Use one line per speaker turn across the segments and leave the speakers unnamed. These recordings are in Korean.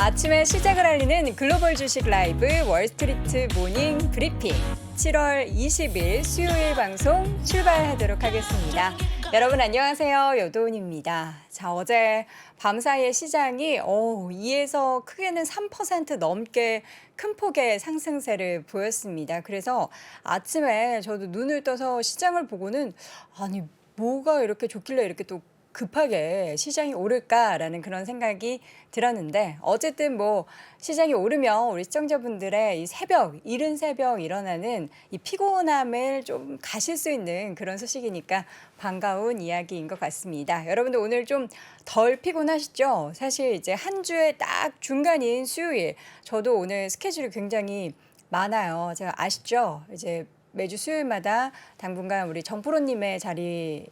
아침에 시작을 알리는 글로벌 주식 라이브 월스트리트 모닝 브리핑 7월 20일 수요일 방송 출발하도록 하겠습니다. 여러분 안녕하세요. 여도은입니다. 자, 어제 밤사이에 시장이 2에서 크게는 3% 넘게 큰 폭의 상승세를 보였습니다. 그래서 아침에 저도 눈을 떠서 시장을 보고는 아니 뭐가 이렇게 좋길래 이렇게 또 급하게 시장이 오를까라는 그런 생각이 들었는데 어쨌든 뭐 시장이 오르면 우리 시청자분들의 이 새벽, 이른 새벽 일어나는 이 피곤함을 좀 가실 수 있는 그런 소식이니까 반가운 이야기인 것 같습니다. 여러분들 오늘 좀 덜 피곤하시죠? 사실 이제 한 주의 딱 중간인 수요일, 저도 오늘 스케줄이 굉장히 많아요. 제가 아시죠? 이제 매주 수요일마다 당분간 우리 정프로님의 자리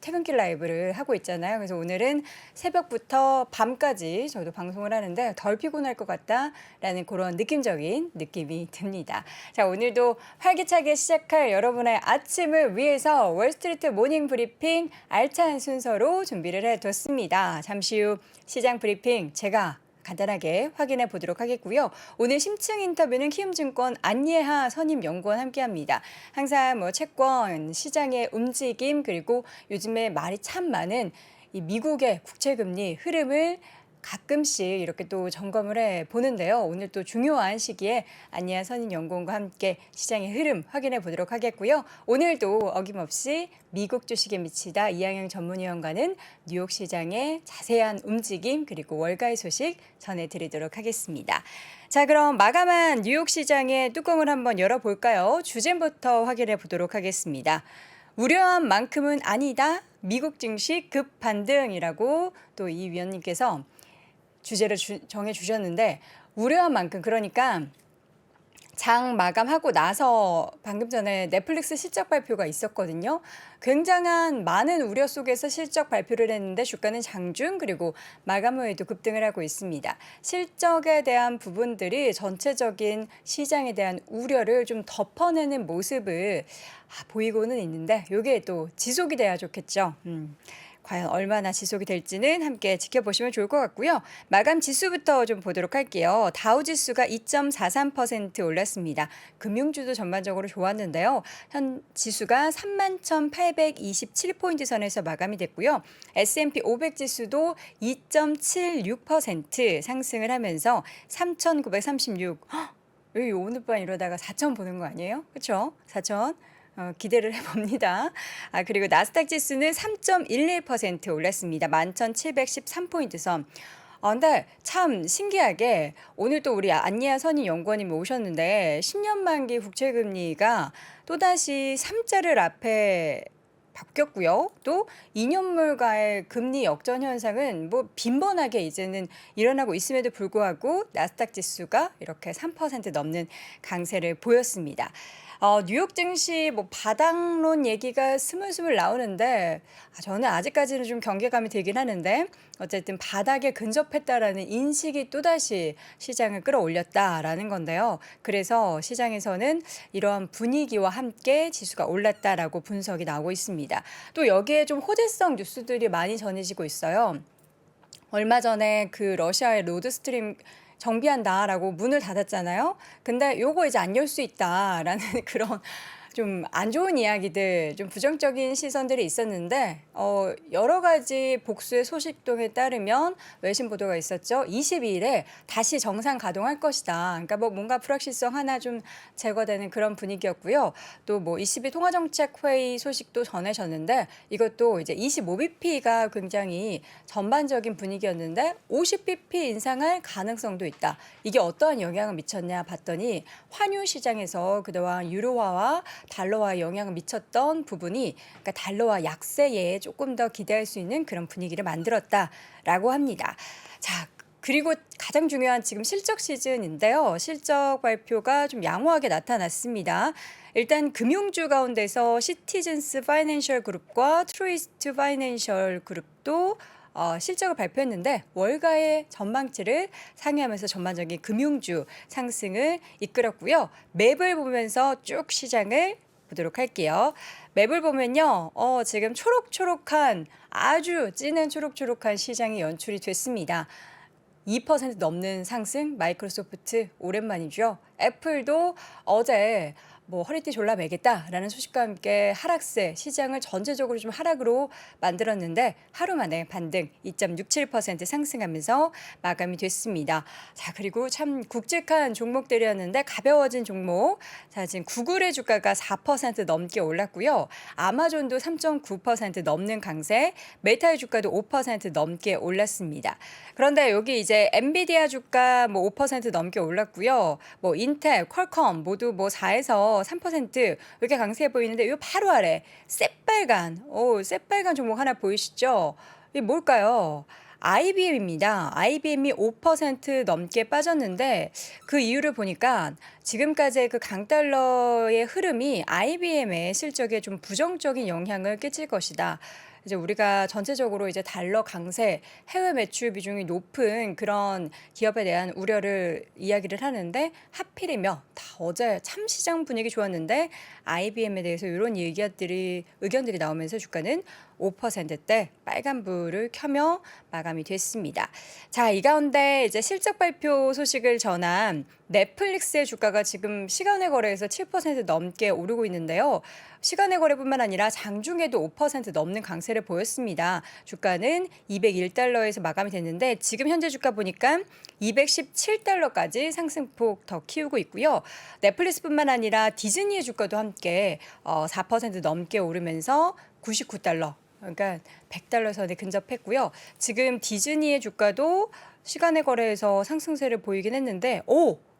퇴근길 라이브를 하고 있잖아요. 그래서 오늘은 새벽부터 밤까지 저도 방송을 하는데 덜 피곤할 것 같다라는 그런 느낌적인 느낌이 듭니다. 자, 오늘도 활기차게 시작할 여러분의 아침을 위해서 월스트리트 모닝 브리핑 알찬 순서로 준비를 해뒀습니다. 잠시 후 시장 브리핑 제가 간단하게 확인해 보도록 하겠고요. 오늘 심층 인터뷰는 키움증권 안예하 선임연구원 함께합니다. 항상 뭐 채권, 시장의 움직임 그리고 요즘에 말이 참 많은 이 미국의 국채금리 흐름을 가끔씩 이렇게 또 점검을 해 보는데요. 오늘 또 중요한 시기에 안예하 선임연구원과 함께 시장의 흐름 확인해 보도록 하겠고요. 오늘도 어김없이 미국 주식에 미치다 이항영 전문위원과는 뉴욕 시장의 자세한 움직임 그리고 월가의 소식 전해드리도록 하겠습니다. 자, 그럼 마감한 뉴욕 시장의 뚜껑을 한번 열어볼까요? 주제부터 확인해 보도록 하겠습니다. 우려한 만큼은 아니다. 미국 증시 급 반등이라고 또 이 위원님께서 주제를 정해 주셨는데 우려한 만큼 그러니까 장 마감하고 나서 방금 전에 넷플릭스 실적 발표가 있었거든요. 굉장한 많은 우려 속에서 실적 발표를 했는데 주가는 장중 그리고 마감 후에도 급등을 하고 있습니다. 실적에 대한 부분들이 전체적인 시장에 대한 우려를 좀 덮어내는 모습을 보이고는 있는데 이게 또 지속이 돼야 좋겠죠. 과연 얼마나 지속이 될지는 함께 지켜보시면 좋을 것 같고요. 마감 지수부터 좀 보도록 할게요. 다우 지수가 2.43% 올랐습니다. 금융주도 전반적으로 좋았는데요. 현 지수가 31,827포인트 선에서 마감이 됐고요. S&P 500 지수도 2.76% 상승을 하면서 3,936. 여기 오늘 밤 이러다가 4,000 보는 거 아니에요? 그렇죠? 4,000. 기대를 해봅니다. 그리고 나스닥 지수는 3.11% 올랐습니다. 11,713포인트 선. 근데 참 신기하게 오늘 또 우리 안예하 선임연구원님이 오셨는데 10년 만기 국채금리가 또다시 3자를 앞에 바뀌었고요. 또 2년물과의 금리 역전 현상은 뭐 빈번하게 이제는 일어나고 있음에도 불구하고 나스닥 지수가 이렇게 3% 넘는 강세를 보였습니다. 뉴욕 증시 뭐 바닥론 얘기가 스물스물 나오는데 저는 아직까지는 좀 경계감이 들긴 하는데 어쨌든 바닥에 근접했다라는 인식이 또다시 시장을 끌어올렸다라는 건데요. 그래서 시장에서는 이러한 분위기와 함께 지수가 올랐다라고 분석이 나오고 있습니다. 또 여기에 좀 호재성 뉴스들이 많이 전해지고 있어요. 얼마 전에 그 러시아의 로드스트림 정비한다라고 문을 닫았잖아요. 근데 요거 이제 안 열 수 있다라는 그런 좀 안 좋은 이야기들, 좀 부정적인 시선들이 있었는데 여러 가지 복수의 소식통에 따르면 외신 보도가 있었죠. 22일에 다시 정상 가동할 것이다. 그러니까 뭐 뭔가 불확실성 하나 좀 제거되는 그런 분위기였고요. 또 뭐 22 통화정책회의 소식도 전해졌는데 이것도 이제 25bp가 굉장히 전반적인 분위기였는데 50bp 인상할 가능성도 있다. 이게 어떠한 영향을 미쳤냐 봤더니 환율 시장에서 그동안 유로화와 달러화에 영향을 미쳤던 부분이 그러니까 달러화 약세에 조금 더 기대할 수 있는 그런 분위기를 만들었다라고 합니다. 자, 그리고 가장 중요한 지금 실적 시즌인데요. 실적 발표가 좀 양호하게 나타났습니다. 일단 금융주 가운데서 시티즌스 파이낸셜 그룹과 트루이스트 파이낸셜 그룹도 실적을 발표했는데 월가의 전망치를 상회하면서 전반적인 금융주 상승을 이끌었고요. 맵을 보면서 쭉 시장을 보도록 할게요. 맵을 보면요. 지금 초록초록한 아주 진한 초록초록한 시장이 연출이 됐습니다. 2% 넘는 상승, 마이크로소프트 오랜만이죠. 애플도 어제 뭐 허리띠 졸라매겠다라는 소식과 함께 하락세, 시장을 전체적으로 좀 하락으로 만들었는데 하루 만에 반등 2.67% 상승하면서 마감이 됐습니다. 자, 그리고 참 굵직한 종목들이었는데 가벼워진 종목. 자, 지금 구글의 주가가 4% 넘게 올랐고요. 아마존도 3.9% 넘는 강세, 메타의 주가도 5% 넘게 올랐습니다. 그런데 여기 이제 엔비디아 주가 뭐 5% 넘게 올랐고요. 뭐 인텔, 퀄컴 모두 뭐 4에서 3% 이렇게 강세해 보이는데 이 바로 아래 새빨간 종목 하나 보이시죠? 이게 뭘까요? IBM입니다. IBM이 5% 넘게 빠졌는데 그 이유를 보니까 지금까지의 그 강달러의 흐름이 IBM의 실적에 좀 부정적인 영향을 끼칠 것이다. 이제 우리가 전체적으로 이제 달러 강세, 해외 매출 비중이 높은 그런 기업에 대한 우려를 이야기를 하는데 하필이면 다 어제 참 시장 분위기 좋았는데 IBM에 대해서 이런 의견들이 나오면서 주가는 5%대 빨간불을 켜며 마감이 됐습니다. 자, 이 가운데 이제 실적 발표 소식을 전한 넷플릭스의 주가가 지금 시간의 거래에서 7% 넘게 오르고 있는데요. 시간의 거래뿐만 아니라 장중에도 5% 넘는 강세를 보였습니다. 주가는 201달러에서 마감이 됐는데 지금 현재 주가 보니까 217달러까지 상승폭 더 키우고 있고요. 넷플릭스뿐만 아니라 디즈니의 주가도 함께 4% 넘게 오르면서 99달러. 그러니까 100달러 선에 근접했고요. 지금 디즈니의 주가도 시간의 거래에서 상승세를 보이긴 했는데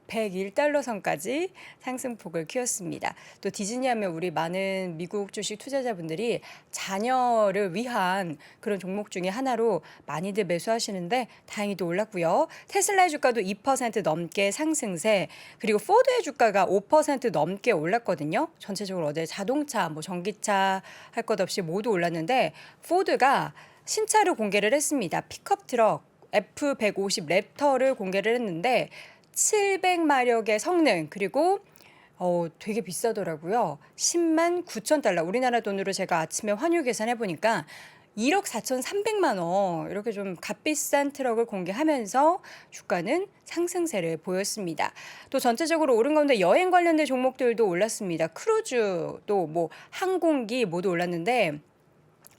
101달러 선까지 상승폭을 키웠습니다. 또 디즈니 하면 우리 많은 미국 주식 투자자분들이 자녀를 위한 그런 종목 중에 하나로 많이들 매수하시는데 다행히도 올랐고요. 테슬라의 주가도 2% 넘게 상승세, 그리고 포드의 주가가 5% 넘게 올랐거든요. 전체적으로 어제 자동차, 뭐 전기차 할 것 없이 모두 올랐는데 포드가 신차를 공개를 했습니다. 픽업 트럭 F150 랩터를 공개를 했는데 700마력의 성능, 그리고 되게 비싸더라고요. 10만 9천 달러. 우리나라 돈으로 제가 아침에 환율 계산해 보니까 1억 4,300만 원, 이렇게 좀 값비싼 트럭을 공개하면서 주가는 상승세를 보였습니다. 또 전체적으로 오른 가운데 여행 관련된 종목들도 올랐습니다. 크루즈도 뭐 항공기 모두 올랐는데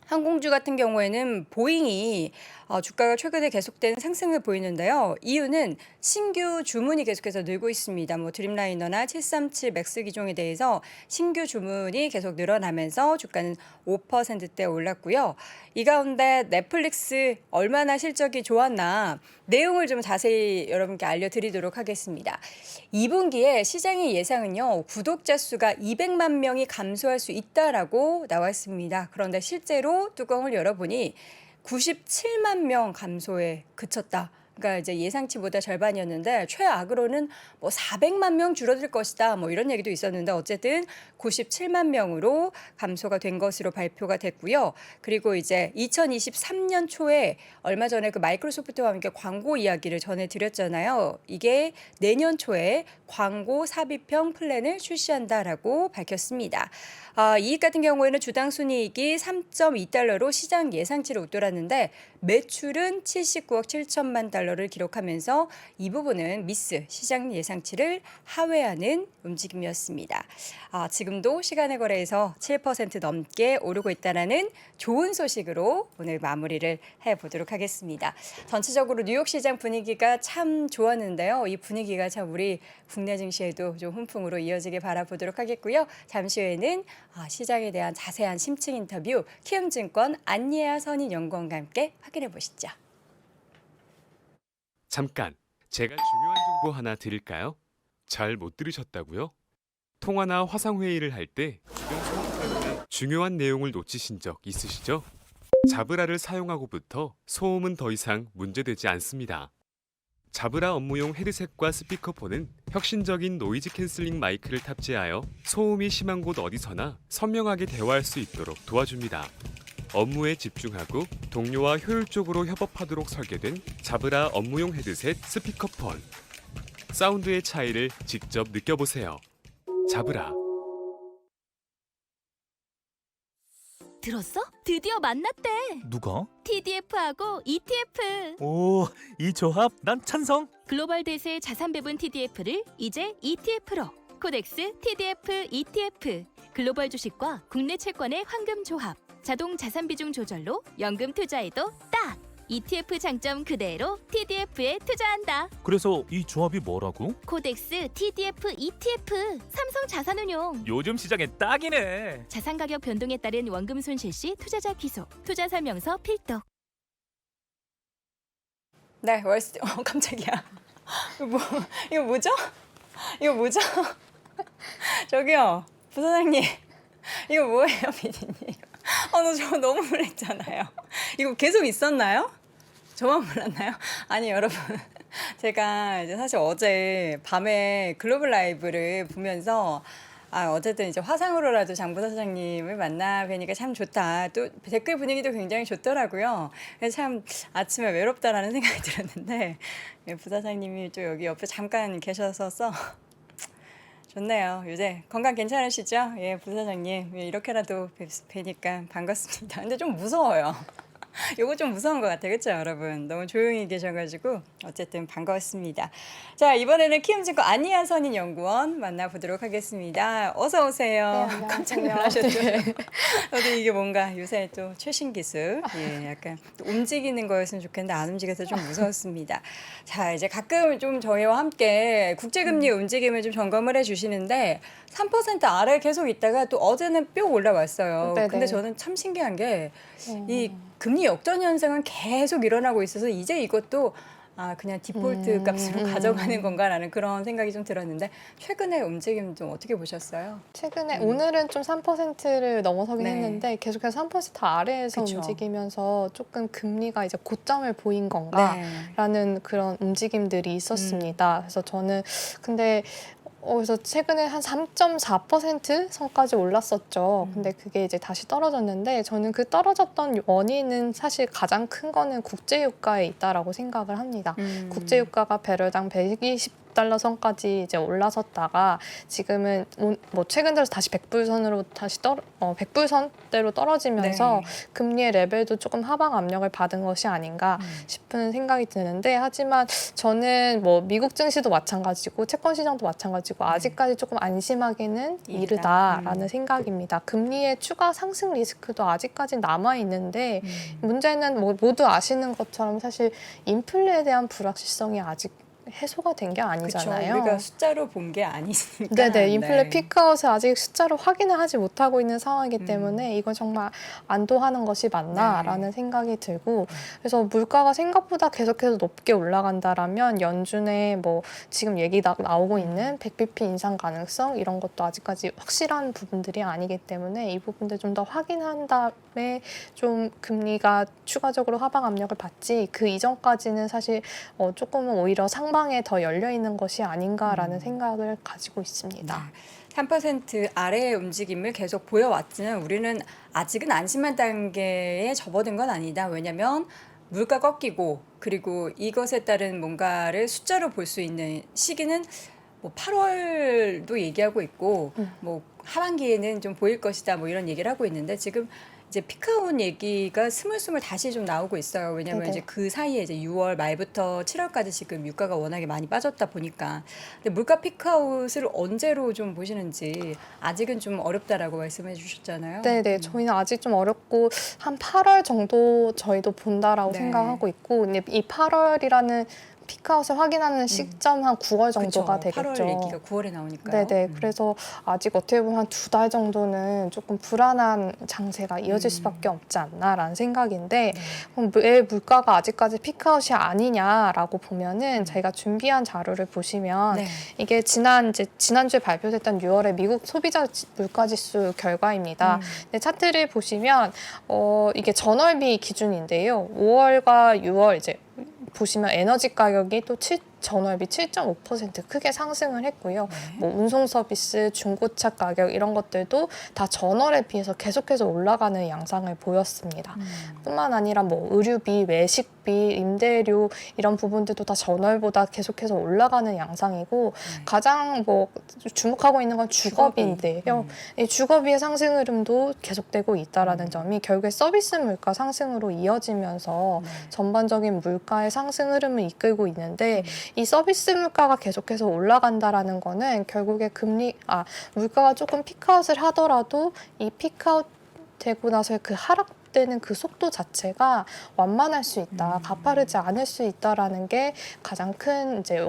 항공주 같은 경우에는 보잉이 주가가 최근에 계속된 상승을 보이는데요. 이유는 신규 주문이 계속해서 늘고 있습니다. 뭐 드림라이너나 737 맥스 기종에 대해서 신규 주문이 계속 늘어나면서 주가는 5%대 올랐고요. 이 가운데 넷플릭스 얼마나 실적이 좋았나 내용을 좀 자세히 여러분께 알려드리도록 하겠습니다. 2분기에 시장의 예상은요, 구독자 수가 200만 명이 감소할 수 있다라고 나왔습니다. 그런데 실제로 뚜껑을 열어보니 97만 명 감소에 그쳤다. 그러니까 이제 예상치보다 절반이었는데 최악으로는 뭐 400만 명 줄어들 것이다. 뭐 이런 얘기도 있었는데 어쨌든 97만 명으로 감소가 된 것으로 발표가 됐고요. 그리고 이제 2023년 초에 얼마 전에 그 마이크로소프트와 함께 광고 이야기를 전해드렸잖아요. 이게 내년 초에 광고 삽입형 플랜을 출시한다라고 밝혔습니다. 이익 같은 경우에는 주당 순이익이 3.2달러로 시장 예상치를 웃돌았는데 매출은 79억 7천만 달러를 기록하면서 이 부분은 미스, 시장 예상치를 하회하는 움직임이었습니다. 지금도 시간의 거래에서 7% 넘게 오르고 있다는 좋은 소식으로 오늘 마무리를 해보도록 하겠습니다. 전체적으로 뉴욕 시장 분위기가 참 좋았는데요. 이 분위기가 참 우리 국내 증시에도 좀 훈풍으로 이어지길 바라보도록 하겠고요. 잠시 후에는 시장에 대한 자세한 심층 인터뷰 키움증권 안예아 선임연구원과 함께 확인해 보시죠.
잠깐, 제가 중요한 정보 하나 드릴까요? 잘 못 들으셨다고요? 통화나 화상회의를 할 때 중요한 내용을 놓치신 적 있으시죠? 자브라를 사용하고부터 소음은 더 이상 문제되지 않습니다. 자브라 업무용 헤드셋과 스피커폰은 혁신적인 노이즈 캔슬링 마이크를 탑재하여 소음이 심한 곳 어디서나 선명하게 대화할 수 있도록 도와줍니다. 업무에 집중하고 동료와 효율적으로 협업하도록 설계된 자브라 업무용 헤드셋 스피커폰. 사운드의 차이를 직접 느껴보세요. 자브라.
들었어? 드디어 만났대.
누가?
TDF하고 ETF.
오, 이 조합 난 찬성.
글로벌 대세 자산 배분 TDF를 이제 ETF로. 코덱스 TDF ETF. 글로벌 주식과 국내 채권의 황금 조합. 자동 자산 비중 조절로 연금 투자에도 딱. ETF 장점 그대로 TDF에 투자한다.
그래서 이 조합이 뭐라고?
코덱스 TDF ETF. 삼성 자산운용.
요즘 시장에 딱이네.
자산 가격 변동에 따른 원금 손실 시 투자자 귀속. 투자 설명서 필독.
네, 깜짝이야. 이거 뭐죠? 이거 뭐죠? 저기요, 부사장님. 이거 뭐예요, 피디님? 나 저거 너무 놀랬잖아요. 이거 계속 있었나요? 저만 몰랐나요? 아니, 여러분. 제가 이제 사실 어제 밤에 글로벌 라이브를 보면서 어쨌든 이제 화상으로라도 장 부사장님을 만나 뵈니까 참 좋다. 또 댓글 분위기도 굉장히 좋더라고요. 그래서 참 아침에 외롭다라는 생각이 들었는데 부사장님이 또 여기 옆에 잠깐 계셔서 좋네요. 요새 건강 괜찮으시죠? 예, 부사장님. 예, 이렇게라도 뵈니까 반갑습니다. 근데 좀 무서워요. 요거 좀 무서운 것 같아요. 그렇죠, 여러분? 너무 조용히 계셔가지고 어쨌든 반가웠습니다. 자, 이번에는 키움증권 안희아 선임연구원 만나보도록 하겠습니다. 어서 오세요.
네,
깜짝 놀라셨죠? 저도 이게 뭔가 요새 또 최신 기술, 예, 약간 또 움직이는 거였으면 좋겠는데 안 움직여서 좀 무서웠습니다. 자, 이제 가끔 좀 저희와 함께 국제금리 움직임을 좀 점검을 해주시는데 3% 아래 계속 있다가 또 어제는 뿅 올라왔어요.
네네.
근데 저는 참 신기한 게 이 금리 역전 현상은 계속 일어나고 있어서 이제 이것도 그냥 디폴트 값으로 가져가는 건가라는 그런 생각이 좀 들었는데 최근에 움직임 좀 어떻게 보셨어요?
최근에 오늘은 좀 3%를 넘어서긴
네.
했는데 계속해서 3% 아래에서
그쵸.
움직이면서 조금 금리가 이제 고점을 보인 건가라는
네.
그런 움직임들이 있었습니다. 그래서 저는 근데 그래서 최근에 한 3.4% 선까지 올랐었죠. 근데 그게 이제 다시 떨어졌는데 저는 그 떨어졌던 원인은 사실 가장 큰 거는 국제유가에 있다라고 생각을 합니다. 국제유가가 배럴당 120달러 선까지 이제 올라섰다가 지금은 뭐 최근 들어서 다시 100불선으로 다시 100불선대로 떨어지면서
네.
금리의 레벨도 조금 하방 압력을 받은 것이 아닌가 싶은 생각이 드는데 하지만 저는 뭐 미국 증시도 마찬가지고 채권 시장도 마찬가지고 아직까지 조금 안심하기는 이르다라는 생각입니다. 금리의 추가 상승 리스크도 아직까지 남아 있는데 문제는 뭐 모두 아시는 것처럼 사실 인플레에 대한 불확실성이 아직 해소가 된 게 아니잖아요.
그쵸, 우리가 숫자로 본 게 아니니까.
네네, 인플레
네.
피크아웃을 아직 숫자로 확인을 하지 못하고 있는 상황이기 때문에 이건 정말 안도하는 것이 맞나라는 생각이 들고 그래서 물가가 생각보다 계속해서 높게 올라간다라면 연준의 뭐 지금 얘기 나오고 있는 100bp 인상 가능성 이런 것도 아직까지 확실한 부분들이 아니기 때문에 이 부분들 좀 더 확인한 다음에 좀 금리가 추가적으로 하방 압력을 받지 그 이전까지는 사실 조금은 오히려 상방에 더 열려 있는 것이 아닌가라는 생각을 가지고 있습니다.
3% 아래의 움직임을 계속 보여왔지만 우리는 아직은 안심한 단계에 접어든 건 아니다. 왜냐하면 물가 꺾이고 그리고 이것에 따른 뭔가를 숫자로 볼 수 있는 시기는 뭐 8월도 얘기하고 있고 뭐 하반기에는 좀 보일 것이다 뭐 이런 얘기를 하고 있는데 지금 이제 피크아웃 얘기가 스물스물 다시 좀 나오고 있어요. 왜냐하면
네네.
이제 그 사이에 이제 6월 말부터 7월까지 지금 유가가 워낙에 많이 빠졌다 보니까 근데 물가 피크아웃을 언제로 좀 보시는지 아직은 좀 어렵다라고 말씀해 주셨잖아요.
네네, 저희는 아직 좀 어렵고 한 8월 정도 저희도 본다라고
네.
생각하고 있고 근데 이 8월이라는 피크아웃을 확인하는 시점 한 9월 정도가
그쵸.
되겠죠.
8월 얘기가 9월에 나오니까요.
네네. 그래서 아직 어떻게 보면 한 2달 정도는 조금 불안한 장세가 이어질 수밖에 없지 않나라는 생각인데 그럼 왜 물가가 아직까지 피크아웃이 아니냐라고 보면은 저희가 준비한 자료를 보시면
네.
이게 지난주에 발표됐던 6월의 미국 소비자 물가지수 결과입니다. 근데 차트를 보시면 이게 전월비 기준인데요. 5월과 6월 이제 보시면 에너지 가격이 또 전월비 7.5% 크게 상승을 했고요. 뭐 운송 서비스, 중고차 가격 이런 것들도 다 전월에 비해서 계속해서 올라가는 양상을 보였습니다. 뿐만 아니라 뭐 의류비, 외식 교육비, 임대료 이런 부분들도 다 전월보다 계속해서 올라가는 양상이고 가장 뭐 주목하고 있는 건 주거비인데요. 이 주거비의 상승 흐름도 계속되고 있다라는 점이 결국에 서비스 물가 상승으로 이어지면서 전반적인 물가의 상승 흐름을 이끌고 있는데 이 서비스 물가가 계속해서 올라간다라는 거는 결국에 물가가 조금 피크아웃을 하더라도 이 피크아웃 되고 나서의 그 하락되는 그 속도 자체가 완만할 수 있다, 가파르지 않을 수 있다라는 게 가장 큰 이제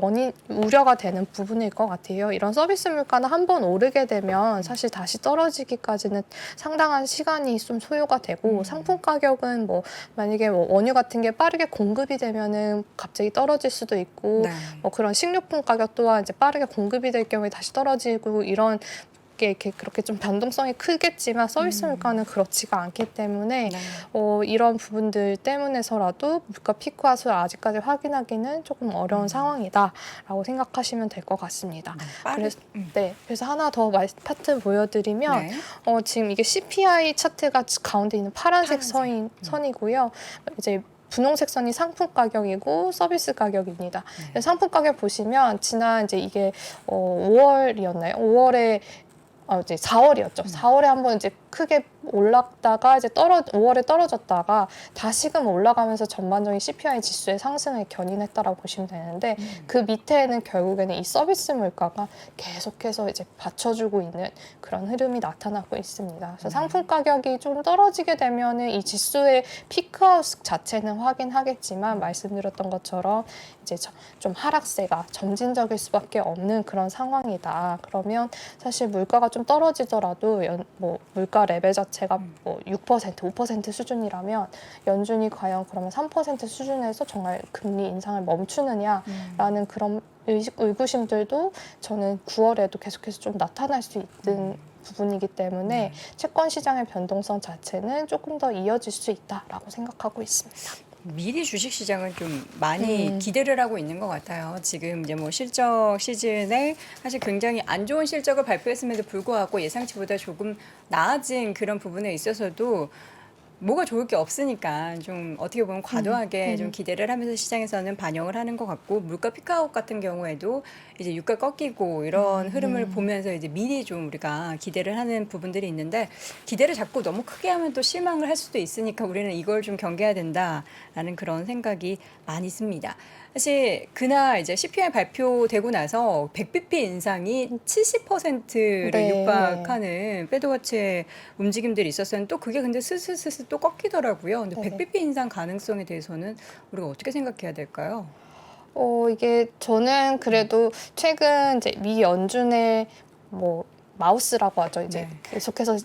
우려가 되는 부분일 것 같아요. 이런 서비스 물가는 한번 오르게 되면 사실 다시 떨어지기까지는 상당한 시간이 좀 소요가 되고 상품 가격은 뭐 만약에 뭐 원유 같은 게 빠르게 공급이 되면은 갑자기 떨어질 수도 있고
네.
뭐 그런 식료품 가격 또한 이제 빠르게 공급이 될 경우에 다시 떨어지고 이런 게 이렇게 그렇게 좀 변동성이 크겠지만 서비스 물가는 그렇지가 않기 때문에
네.
이런 부분들 때문에서라도 물가 피크아웃을 아직까지 확인하기는 조금 어려운 상황이다라고 생각하시면 될 것 같습니다. 그래서 하나 더 차트 보여드리면
네.
지금 이게 CPI 차트가 가운데 있는 파란색 선이고요. 이제 분홍색 선이 상품 가격이고 서비스 가격입니다. 상품 가격 보시면 지난 이제 이게 5월이었나요? 5월에 이제 4월이었죠. 4월에 한번 이제 크게 올랐다가 이제 5월에 떨어졌다가 다시금 올라가면서 전반적인 CPI 지수의 상승을 견인했다라고 보시면 되는데 그 밑에는 결국에는 이 서비스 물가가 계속해서 이제 받쳐주고 있는 그런 흐름이 나타나고 있습니다. 그래서 상품 가격이 좀 떨어지게 되면은 이 지수의 피크아웃 자체는 확인하겠지만 말씀드렸던 것처럼 이제 좀 하락세가 점진적일 수밖에 없는 그런 상황이다. 그러면 사실 물가가 좀 떨어지더라도 뭐 물가 레벨 자체가 뭐 6%, 5% 수준이라면 연준이 과연 그러면 3% 수준에서 정말 금리 인상을 멈추느냐라는 그런 의구심들도 저는 9월에도 계속해서 좀 나타날 수 있는 부분이기 때문에 채권 시장의 변동성 자체는 조금 더 이어질 수 있다라고 생각하고 있습니다.
미리 주식 시장은 좀 많이 기대를 하고 있는 것 같아요. 지금 이제 뭐 실적 시즌에 사실 굉장히 안 좋은 실적을 발표했음에도 불구하고 예상치보다 조금 나아진 그런 부분에 있어서도 뭐가 좋을 게 없으니까 좀 어떻게 보면 과도하게 좀 기대를 하면서 시장에서는 반영을 하는 것 같고 물가 피크아웃 같은 경우에도 이제 유가 꺾이고 이런 흐름을 보면서 이제 미리 좀 우리가 기대를 하는 부분들이 있는데 기대를 자꾸 너무 크게 하면 또 실망을 할 수도 있으니까 우리는 이걸 좀 경계해야 된다라는 그런 생각이 많이 듭니다. 사실 그날 이제 CPI 발표되고 나서 100bp 인상이 70%를
네.
육박하는 패드 워치의 움직임들이 있었었는데 또 그게 근데 스스스스 또 꺾이더라고요. 근데
네.
100bp 인상 가능성에 대해서는 우리가 어떻게 생각해야 될까요?
이게 저는 그래도 최근 이제 미 연준의 뭐 마우스라고 하죠. 이제 계속해서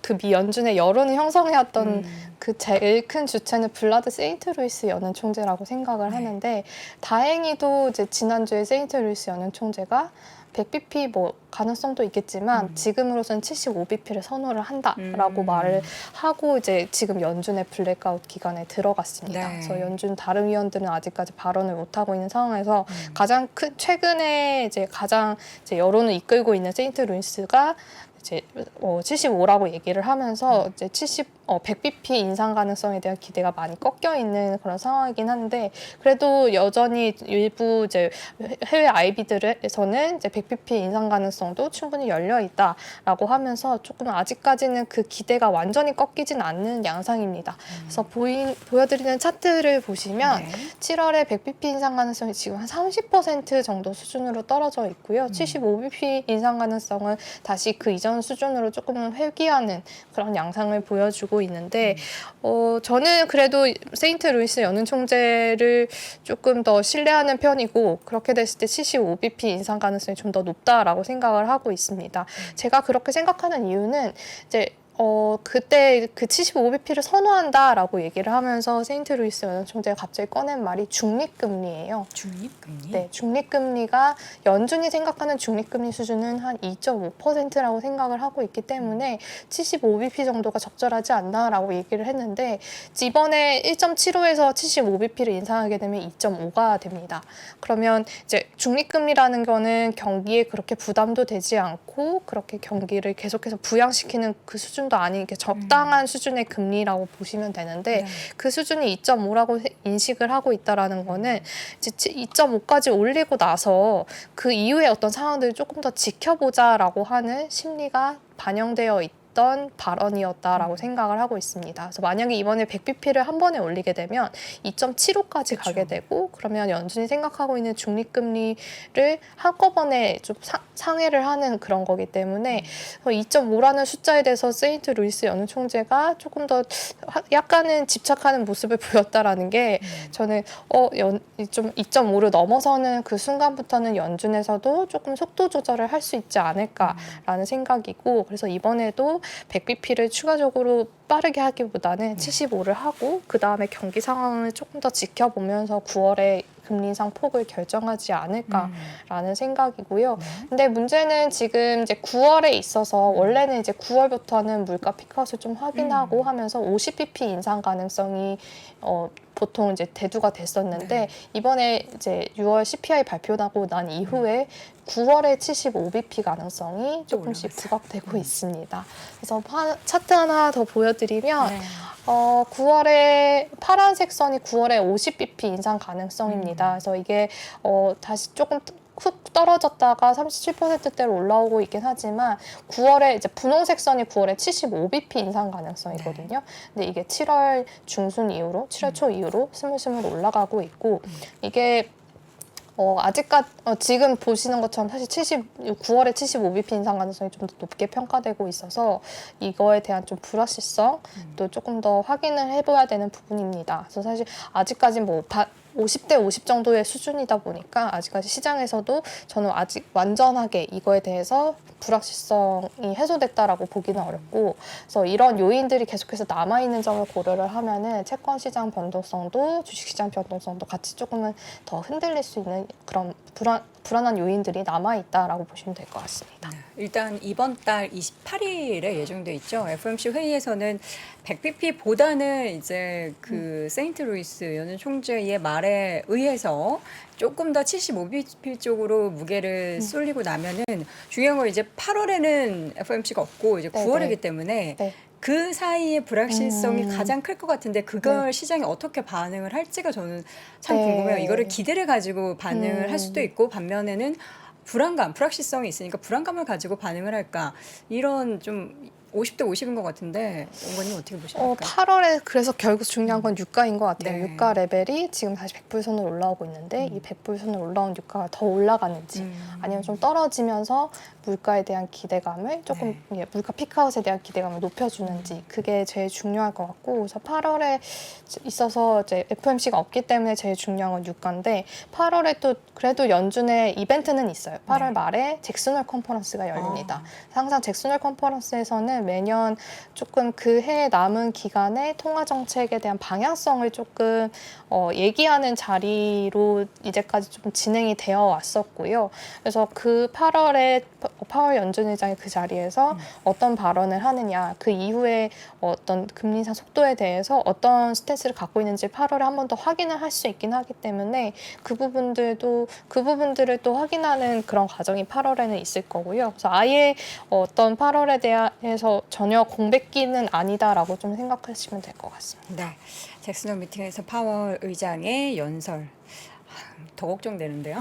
그 미 연준의 여론을 형성해왔던 그 제일 큰 주체는 블라드 세인트 루이스 연은 총재라고 생각을 하는데 다행히도 이제 지난주에 세인트 루이스 연은 총재가 100bp 뭐 가능성도 있겠지만 지금으로서는 75bp를 선호를 한다라고 말을 하고 이제 지금 연준의 블랙아웃 기간에 들어갔습니다.
네.
그래서 연준 다른 위원들은 아직까지 발언을 못 하고 있는 상황에서 가장 큰 최근에 이제 가장 이제 여론을 이끌고 있는 세인트 루이스가 이제 75라고 얘기를 하면서 이제 100bp 인상 가능성에 대한 기대가 많이 꺾여 있는 그런 상황이긴 한데 그래도 여전히 일부 이제 해외 IB들에서는 이제 100bp 인상 가능성도 충분히 열려 있다라고 하면서 조금 아직까지는 그 기대가 완전히 꺾이진 않는 양상입니다. 그래서 보여드리는 차트를 보시면 7월에 100bp 인상 가능성이 지금 한 30% 정도 수준으로 떨어져 있고요. 75bp 인상 가능성은 다시 그 이전 수준으로 조금 회귀하는 그런 양상을 보여주고 있는데 저는 그래도 세인트 루이스 연은 총재를 조금 더 신뢰하는 편이고 그렇게 됐을 때 75bp 인상 가능성이 좀 더 높다라고 생각을 하고 있습니다. 제가 그렇게 생각하는 이유는 이제 그때 그 75bp를 선호한다라고 얘기를 하면서 세인트 루이스 연은 총재가 갑자기 꺼낸 말이 중립금리예요.
중립금리?
네, 중립금리가 연준이 생각하는 중립금리 수준은 한 2.5%라고 생각을 하고 있기 때문에 75bp 정도가 적절하지 않나라고 얘기를 했는데 이번에 1.75에서 75bp를 인상하게 되면 2.5가 됩니다. 그러면 이제 중립금리라는 거는 경기에 그렇게 부담도 되지 않고 그렇게 경기를 계속해서 부양시키는 그 수준 수준도 아닌 이렇게 적당한 수준의 금리라고 보시면 되는데
네.
그 수준이 2.5라고 인식을 하고 있다라는 거는 이제 2.5까지 올리고 나서 그 이후에 어떤 상황들을 조금 더 지켜보자라고 하는 심리가 반영되어 있던 발언이었다라고 생각을 하고 있습니다. 그래서 만약에 이번에 100bp를 한 번에 올리게 되면 2.75까지 가게 되고 그러면 연준이 생각하고 있는 중립금리를 한꺼번에 좀 상회를 하는 그런 거기 때문에 2.5라는 숫자에 대해서 세인트 루이스 연은 총재가 조금 더 약간은 집착하는 모습을 보였다라는 게 저는 좀 2.5를 넘어서는 그 순간부터는 연준에서도 조금 속도 조절을 할 수 있지 않을까라는 생각이고 그래서 이번에도 100bp를 추가적으로 빠르게 하기보다는 75를 하고 그 다음에 경기 상황을 조금 더 지켜보면서 9월에 금리 인상 폭을 결정하지 않을까라는 생각이고요. 근데 문제는 지금 이제 9월에 있어서 원래는 이제 9월부터는 물가 피크아웃을 좀 확인하고 하면서 50bp 인상 가능성이 보통 이제 대두가 됐었는데 이번에 이제 6월 CPI 발표나고 난 이후에 9월에 75bp 가능성이 조금씩 부각되고 있습니다. 그래서 차트 하나 더 보여드리면 9월에 파란색 선이 9월에 50bp 인상 가능성입니다. 그래서 이게 다시 조금 훅 떨어졌다가 37%대로 올라오고 있긴 하지만 9월에 이제 분홍색 선이 9월에 75bp 인상 가능성이거든요. 근데 이게 7월 중순 이후로 7월 초 이후로 스물스물 올라가고 있고 이게 지금 보시는 것처럼 사실 9월에 75bp 인상 가능성이 좀 더 높게 평가되고 있어서 이거에 대한 좀 불확실성도 조금 더 확인을 해봐야 되는 부분입니다. 그래서 사실 아직까지 뭐 50대 50 정도의 수준이다 보니까 아직까지 시장에서도 저는 아직 완전하게 이거에 대해서 불확실성이 해소됐다라고 보기는 어렵고 그래서 이런 요인들이 계속해서 남아있는 점을 고려를 하면은 채권 시장 변동성도 주식 시장 변동성도 같이 조금은 더 흔들릴 수 있는 그런 불안한 요인들이 남아있다라고 보시면 될 것 같습니다.
일단 이번 달 28일에 예정돼 있죠. FOMC 회의에서는 100bp보다는 이제 그 세인트 루이스 연은 총재의 말에 의해서 조금 더 75bp 쪽으로 무게를 쏠리고 나면은 중요한 건 이제 8월에는 FOMC가 없고 이제 9월이기 때문에 그 사이의 불확실성이 가장 클 것 같은데 그걸 시장이 어떻게 반응을 할지가 저는 참 궁금해요. 이거를 기대를 가지고 반응을 할 수도 있고 반면에는 불확실성이 있으니까 불안감을 가지고 반응을 할까 이런 좀 50대 50인 것 같은데 원관님 어떻게 보십니까?
8월에 그래서 결국 중요한 건 유가인 것 같아요. 유가 레벨이 지금 다시 100불 선으로 올라오고 있는데 이 100불 선으로 올라온 유가가 더 올라가는지 아니면 좀 떨어지면서 물가에 대한 기대감을 조금 물가 피크아웃에 대한 기대감을 높여주는지 그게 제일 중요할 것 같고 그래서 8월에 있어서 이제 FOMC가 없기 때문에 제일 중요한 건 유가인데 8월에 또 그래도 연준의 이벤트는 있어요. 8월 말에 잭슨홀 컨퍼런스가 열립니다. 항상 잭슨홀 컨퍼런스에서는 매년 조금 그 해에 남은 기간에 통화 정책에 대한 방향성을 조금 얘기하는 자리로 이제까지 좀 진행이 되어 왔었고요. 그래서 그 8월에 파월 연준 의장이 그 자리에서 어떤 발언을 하느냐, 그 이후에 어떤 금리 인상 속도에 대해서 어떤 스탠스를 갖고 있는지 8월에 한 번 더 확인을 할 수 있긴 하기 때문에 그 부분들을 또 확인하는 그런 과정이 8월에는 있을 거고요. 그래서 아예 어떤 8월에 대해서 전혀 공백기는 아니다라고 좀 생각하시면 될 것 같습니다.
네, 잭슨홀 미팅에서 파월 의장의 연설. 더 걱정되는데요.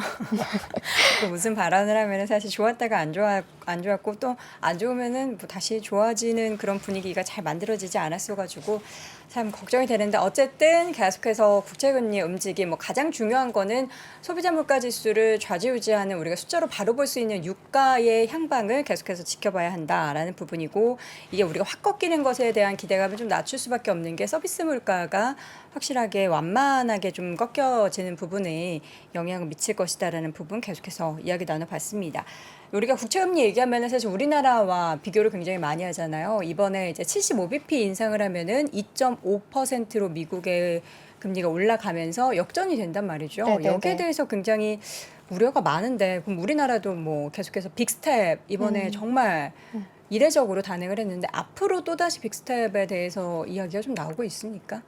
무슨 발언을 하면 사실 좋았다가 안 좋았고 또 안 좋으면은 뭐 다시 좋아지는 그런 분위기가 잘 만들어지지 않았어가지고 참 걱정이 되는데 어쨌든 계속해서 국채금리 움직임 뭐 가장 중요한 거는 소비자 물가 지수를 좌지우지하는 우리가 숫자로 바로 볼 수 있는 유가의 향방을 계속해서 지켜봐야 한다라는 부분이고 이게 우리가 확 꺾이는 것에 대한 기대감을 좀 낮출 수밖에 없는 게 서비스 물가가 확실하게 완만하게 좀 꺾여지는 부분에 영향을 미칠 것이다라는 부분 계속해서 이야기 나눠봤습니다. 우리가 국채금리 얘기하면 사실 우리나라와 비교를 굉장히 많이 하잖아요. 이번에 이제 75bp 인상을 하면은 2.5%로 미국의 금리가 올라가면서 역전이 된단 말이죠.
네네네.
여기에 대해서 굉장히 우려가 많은데 그럼 우리나라도 뭐 계속해서 빅스텝 이번에 정말 이례적으로 단행을 했는데 앞으로 또다시 빅스텝에 대해서 이야기가 좀 나오고 있습니까?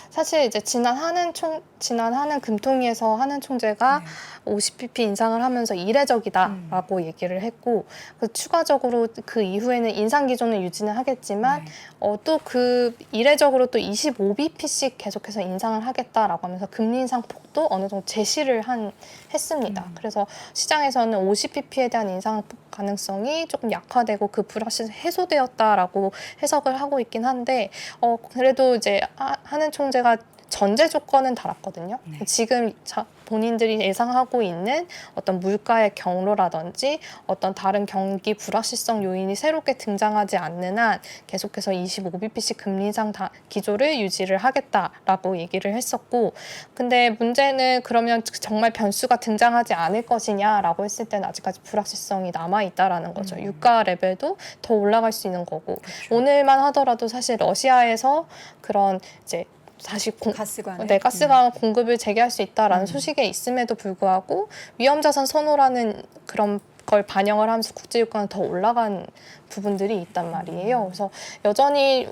사실 이제 지난 한은 금통위에서 한은 총재가
네.
50bp 인상을 하면서 이례적이다라고 얘기를 했고, 추가적으로 그 이후에는 인상 기조는 유지는 하겠지만
네.
또 그 이례적으로 또 25bp씩 계속해서 인상을 하겠다라고 하면서 금리 인상 폭도 어느 정도 제시를 했습니다. 그래서 시장에서는 50bp에 대한 인상 가능성이 조금 약화되고 그 불확실성이 해소되었다라고 해석을 하고 있긴 한데, 그래도 이제 한은 총재가 전제 조건은 달았거든요.
네.
지금 본인들이 예상하고 있는 어떤 물가의 경로라든지 어떤 다른 경기 불확실성 요인이 새롭게 등장하지 않는 한 계속해서 25bp씩 금리 인상 기조를 유지를 하겠다라고 얘기를 했었고, 근데 문제는 그러면 정말 변수가 등장하지 않을 것이냐라고 했을 때는 아직까지 불확실성이 남아있다라는 거죠. 유가 레벨도 더 올라갈 수 있는 거고,
그렇죠.
오늘만 하더라도 사실 러시아에서 그런 이제 다시
가스관을?
가스관 공급을 재개할 수 있다라는 소식에 있음에도 불구하고 위험자산 선호라는 그런 걸 반영을 하면서 국제유가는 더 올라간 부분들이 있단 말이에요. 그래서 여전히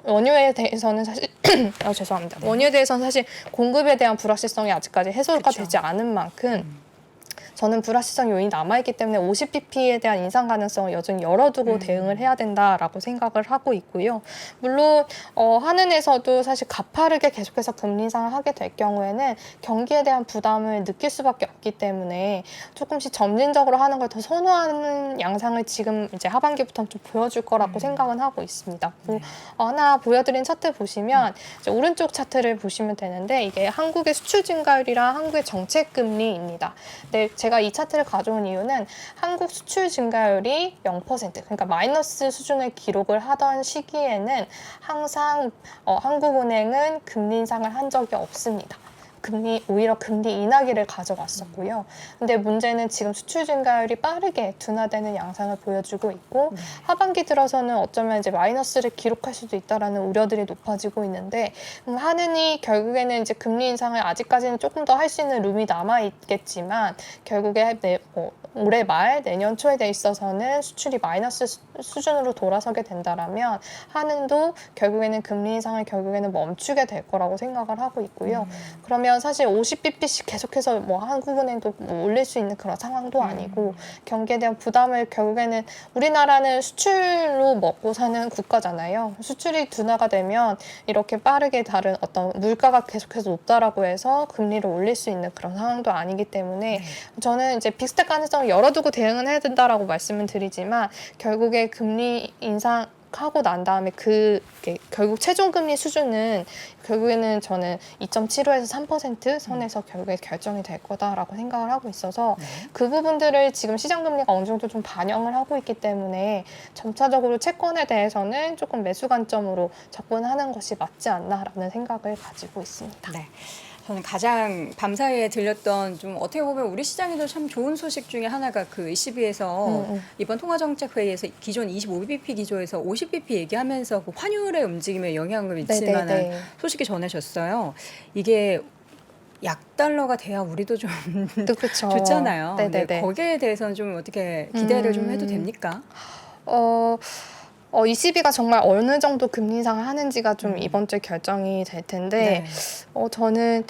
원유에 대해서는 사실 죄송합니다. 원유에 대해서는 사실 공급에 대한 불확실성이 아직까지 해소가
그쵸.
되지 않은 만큼 저는 불확실성 요인이 남아있기 때문에 50bp에 대한 인상 가능성을 여전히 열어두고 대응을 해야 된다라고 생각을 하고 있고요. 물론 한은에서도 사실 가파르게 계속해서 금리 인상을 하게 될 경우에는 경기에 대한 부담을 느낄 수밖에 없기 때문에 조금씩 점진적으로 하는 걸 더 선호하는 양상을 지금 이제 하반기부터 좀 보여줄 거라고 생각은 하고 있습니다. 하나 보여드린 차트 보시면 이제 오른쪽 차트를 보시면 되는데, 이게 한국의 수출 증가율이랑 한국의 정책 금리입니다. 네, 제가 이 차트를 가져온 이유는 한국 수출 증가율이 0%, 그러니까 마이너스 수준을 기록을 하던 시기에는 항상 한국은행은 금리 인상을 한 적이 없습니다. 오히려 금리 인하기를 가져왔었고요. 근데 문제는 지금 수출 증가율이 빠르게 둔화되는 양상을 보여주고 있고, 하반기 들어서는 어쩌면 이제 마이너스를 기록할 수도 있다라는 우려들이 높아지고 있는데, 한은이 결국에는 이제 금리 인상을 아직까지는 조금 더 할 수 있는 룸이 남아 있겠지만, 결국에 올해 말 내년 초에 돼 있어서는 수출이 마이너스 수준으로 돌아서게 된다라면 한은도 결국에는 금리 인상을 결국에는 멈추게 될 거라고 생각을 하고 있고요. 그러면 사실 50bp씩 계속해서 뭐 한국은행도 뭐 올릴 수 있는 그런 상황도 아니고, 경기에 대한 부담을 결국에는 우리나라는 수출로 먹고 사는 국가잖아요. 수출이 둔화가 되면 이렇게 빠르게 다른 어떤 물가가 계속해서 높다라고 해서 금리를 올릴 수 있는 그런 상황도 아니기 때문에 저는 이제 비슷할 가능성을 열어두고 대응은 해야 된다라고 말씀을 드리지만, 결국에 금리 인상하고 난 다음에 결국 최종금리 수준은 결국에는 저는 2.75에서 3% 선에서 결국에 결정이 될 거다라고 생각을 하고 있어서 그 부분들을 지금 시장금리가 어느 정도 좀 반영을 하고 있기 때문에 점차적으로 채권에 대해서는 조금 매수 관점으로 접근하는 것이 맞지 않나라는 생각을 가지고 있습니다.
네. 저는 가장 밤사이에 들렸던 좀 어떻게 보면 우리 시장에도 참 좋은 소식 중에 하나가 그 ECB에서 이번 통화정책회의에서 기존 25bp 기조에서 50bp 얘기하면서 그 환율의 움직임에 영향을 미칠 만한 소식이 전해졌어요. 이게 약달러가 돼야 우리도 좀
그렇죠.
좋잖아요.
네네네.
근데 거기에 대해서는 좀 어떻게 기대를 좀 해도 됩니까?
ECB가 정말 어느 정도 금리 인상을 하는지가 좀 이번 주에 결정이 될 텐데, 저는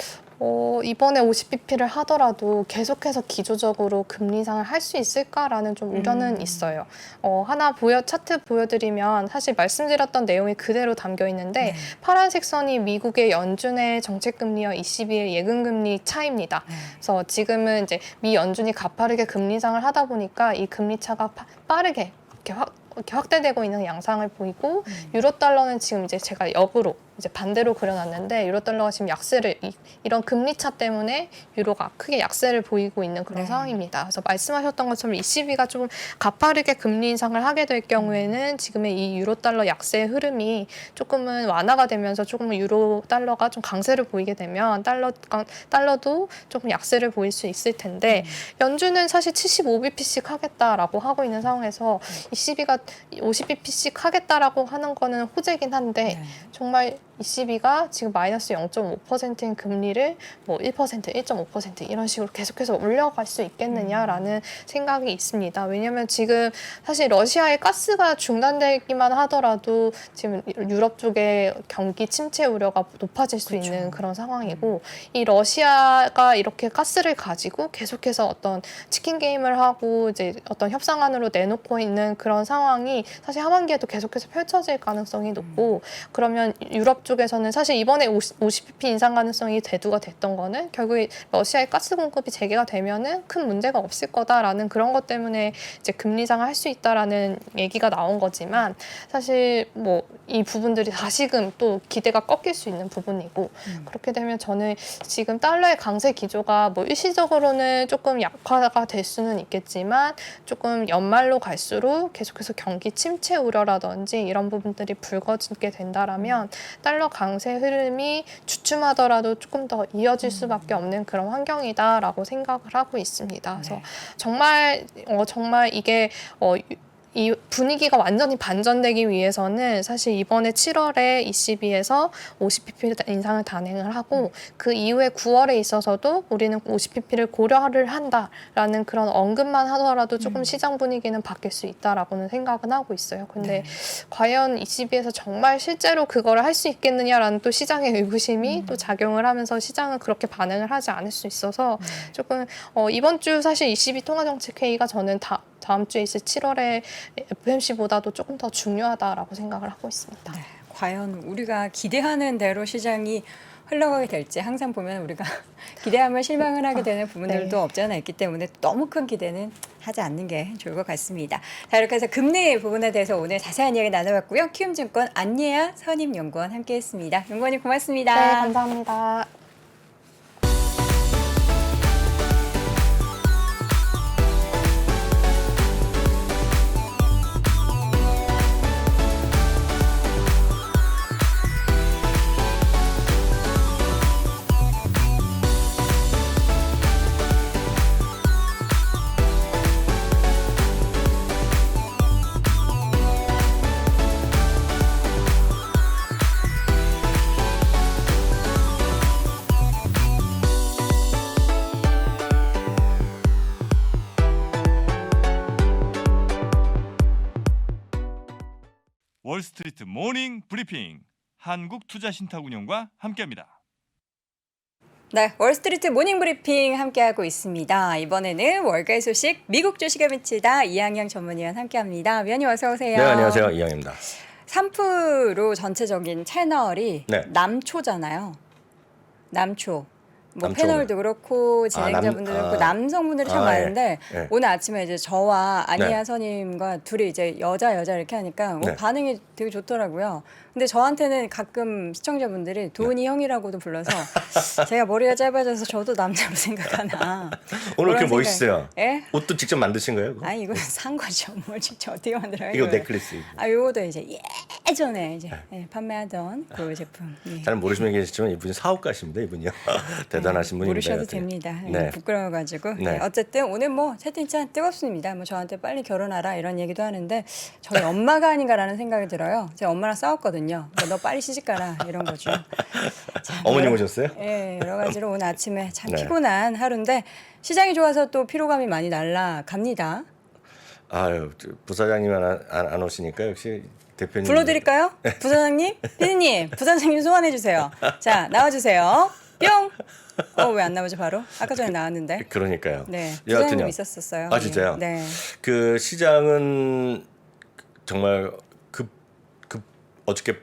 이번에 50bp를 하더라도 계속해서 기조적으로 금리 인상을 할 수 있을까라는 좀 우려는 있어요. 하나 차트 보여드리면 사실 말씀드렸던 내용이 그대로 담겨 있는데, 파란색 선이 미국의 연준의 정책금리와 ECB의 예금금리 차이입니다. 그래서 지금은 이제 미 연준이 가파르게 금리 인상을 하다 보니까 이 금리 차가 빠르게 이렇게 확대되고 있는 양상을 보이고, 유로달러는 지금 이제 제가 역으로 이제 반대로 그려놨는데, 유로달러가 지금 약세를 이런 금리 차 때문에 유로가 크게 약세를 보이고 있는 그런 상황입니다. 그래서 말씀하셨던 것처럼 ECB가 조금 가파르게 금리 인상을 하게 될 경우에는 지금의 이 유로달러 약세의 흐름이 조금은 완화가 되면서 조금 유로달러가 좀 강세를 보이게 되면 달러도 조금 약세를 보일 수 있을 텐데, 연준은 사실 75bp씩 하겠다라고 하고 있는 상황에서 ECB가 50bp씩 하겠다라고 하는 거는 호재긴 한데, 정말 ECB가 지금 마이너스 0.5%인 금리를 뭐 1%, 1.5% 이런 식으로 계속해서 올려갈 수 있겠느냐라는 생각이 있습니다. 왜냐하면 지금 사실 러시아의 가스가 중단되기만 하더라도 지금 유럽 쪽에 경기 침체 우려가 높아질 수
그렇죠.
있는 그런 상황이고 이 러시아가 이렇게 가스를 가지고 계속해서 어떤 치킨 게임을 하고 이제 어떤 협상안으로 내놓고 있는 그런 상황이 사실 하반기에도 계속해서 펼쳐질 가능성이 높고 그러면 유럽 쪽에서는 사실 이번에 50bp 인상 가능성이 대두가 됐던 거는 결국에 러시아의 가스 공급이 재개가 되면은 큰 문제가 없을 거다라는 그런 것 때문에 이제 금리 상을 할 수 있다라는 얘기가 나온 거지만 사실 뭐 이 부분들이 다시금 또 기대가 꺾일 수 있는 부분이고 그렇게 되면 저는 지금 달러의 강세 기조가 뭐 일시적으로는 조금 약화가 될 수는 있겠지만 조금 연말로 갈수록 계속해서 경기 침체 우려라든지 이런 부분들이 불거지게 된다라면 달러 강세 흐름이 주춤하더라도 조금 더 이어질 수밖에 없는 그런 환경이다라고 생각을 하고 있습니다. 그래서 정말 이게 이 분위기가 완전히 반전되기 위해서는 사실 이번에 7월에 ECB에서 50bp 인상을 단행을 하고 그 이후에 9월에 있어서도 우리는 50bp를 고려를 한다라는 그런 언급만 하더라도 조금 시장 분위기는 바뀔 수 있다라고는 생각은 하고 있어요. 근데 과연 ECB에서 정말 실제로 그거를 할 수 있겠느냐라는 또 시장의 의구심이 또 작용을 하면서 시장은 그렇게 반응을 하지 않을 수 있어서 조금 이번 주 사실 ECB 통화정책회의가 저는 다음 주에 있을 7월에 FOMC보다도 조금 더 중요하다라고 생각을 하고 있습니다.
네, 과연 우리가 기대하는 대로 시장이 흘러가게 될지 항상 보면 우리가 기대하면 실망을 하게 되는 부분들도
네.
없지 않아 있기 때문에 너무 큰 기대는 하지 않는 게 좋을 것 같습니다. 자, 이렇게 해서 금리 부분에 대해서 오늘 자세한 이야기 나눠봤고요. 키움증권 안예아 선임연구원 함께했습니다. 연구원님 고맙습니다.
네, 감사합니다.
월스트리트 모닝 브리핑 한국투자신탁운용과 함께합니다.
네, 월스트리트 모닝 브리핑 함께하고 있습니다. 이번에는 월가의 소식 미국 주식에 미치다 이항영 전문위원 함께합니다. 위원님 어서 오세요.
네, 안녕하세요. 이양입니다.
3프로 전체적인 채널이
네.
남초잖아요. 남초. 뭐
남초.
패널도 그렇고 진행자분들도 그렇고 남성분들이 참 많은데
네.
오늘 아침에 이제 저와 안희아
네.
선임과 둘이 이제 여자 이렇게 하니까
네.
반응이 되게 좋더라고요. 근데 저한테는 가끔 시청자분들이 도은이 형이라고도 불러서 제가 머리가 짧아져서 저도 남자로 생각하나.
오늘 그렇게
그런
멋있어요.
생각- 예?
옷도 직접 만드신 거예요? 그거?
아니 이거 산 거죠. 뭘 직접 어떻게 만들어요?
이거
이거를.
넥클래스.
아 요거도 이제 예전에 이제 판매하던 그 제품. 예.
잘 모르시면 계시지만 이분이 사업가십니다. 이분이요. 대단하신 분입니다.
모르셔도
어떻게.
됩니다.
네.
부끄러워가지고.
네.
네, 어쨌든 오늘 뭐 채팅창 뜨겁습니다. 뭐 저한테 빨리 결혼하라 이런 얘기도 하는데 저희 엄마가 아닌가라는 생각이 들어요. 제가 엄마랑 싸웠거든요. 너 빨리 시집가라 이런 거죠. 자,
어머님
여러-
오셨어요?
예, 여러 가지로 오늘 아침에 참
네.
피곤한 하루인데 시장이 좋아서 또 피로감이 많이 날아갑니다.
아유, 부사장님 안 오시니까 역시 대표님.
불러드릴까요? 부사장님? 피디님, 부사장님 소환해 주세요. 자, 나와주세요. 뿅! 왜 안 나오죠 바로? 아까 전에 나왔는데.
그러니까요.
네,
여하튼요.
부사장님 있었어요.
아, 진짜요?
네.
그 시장은 정말 어저께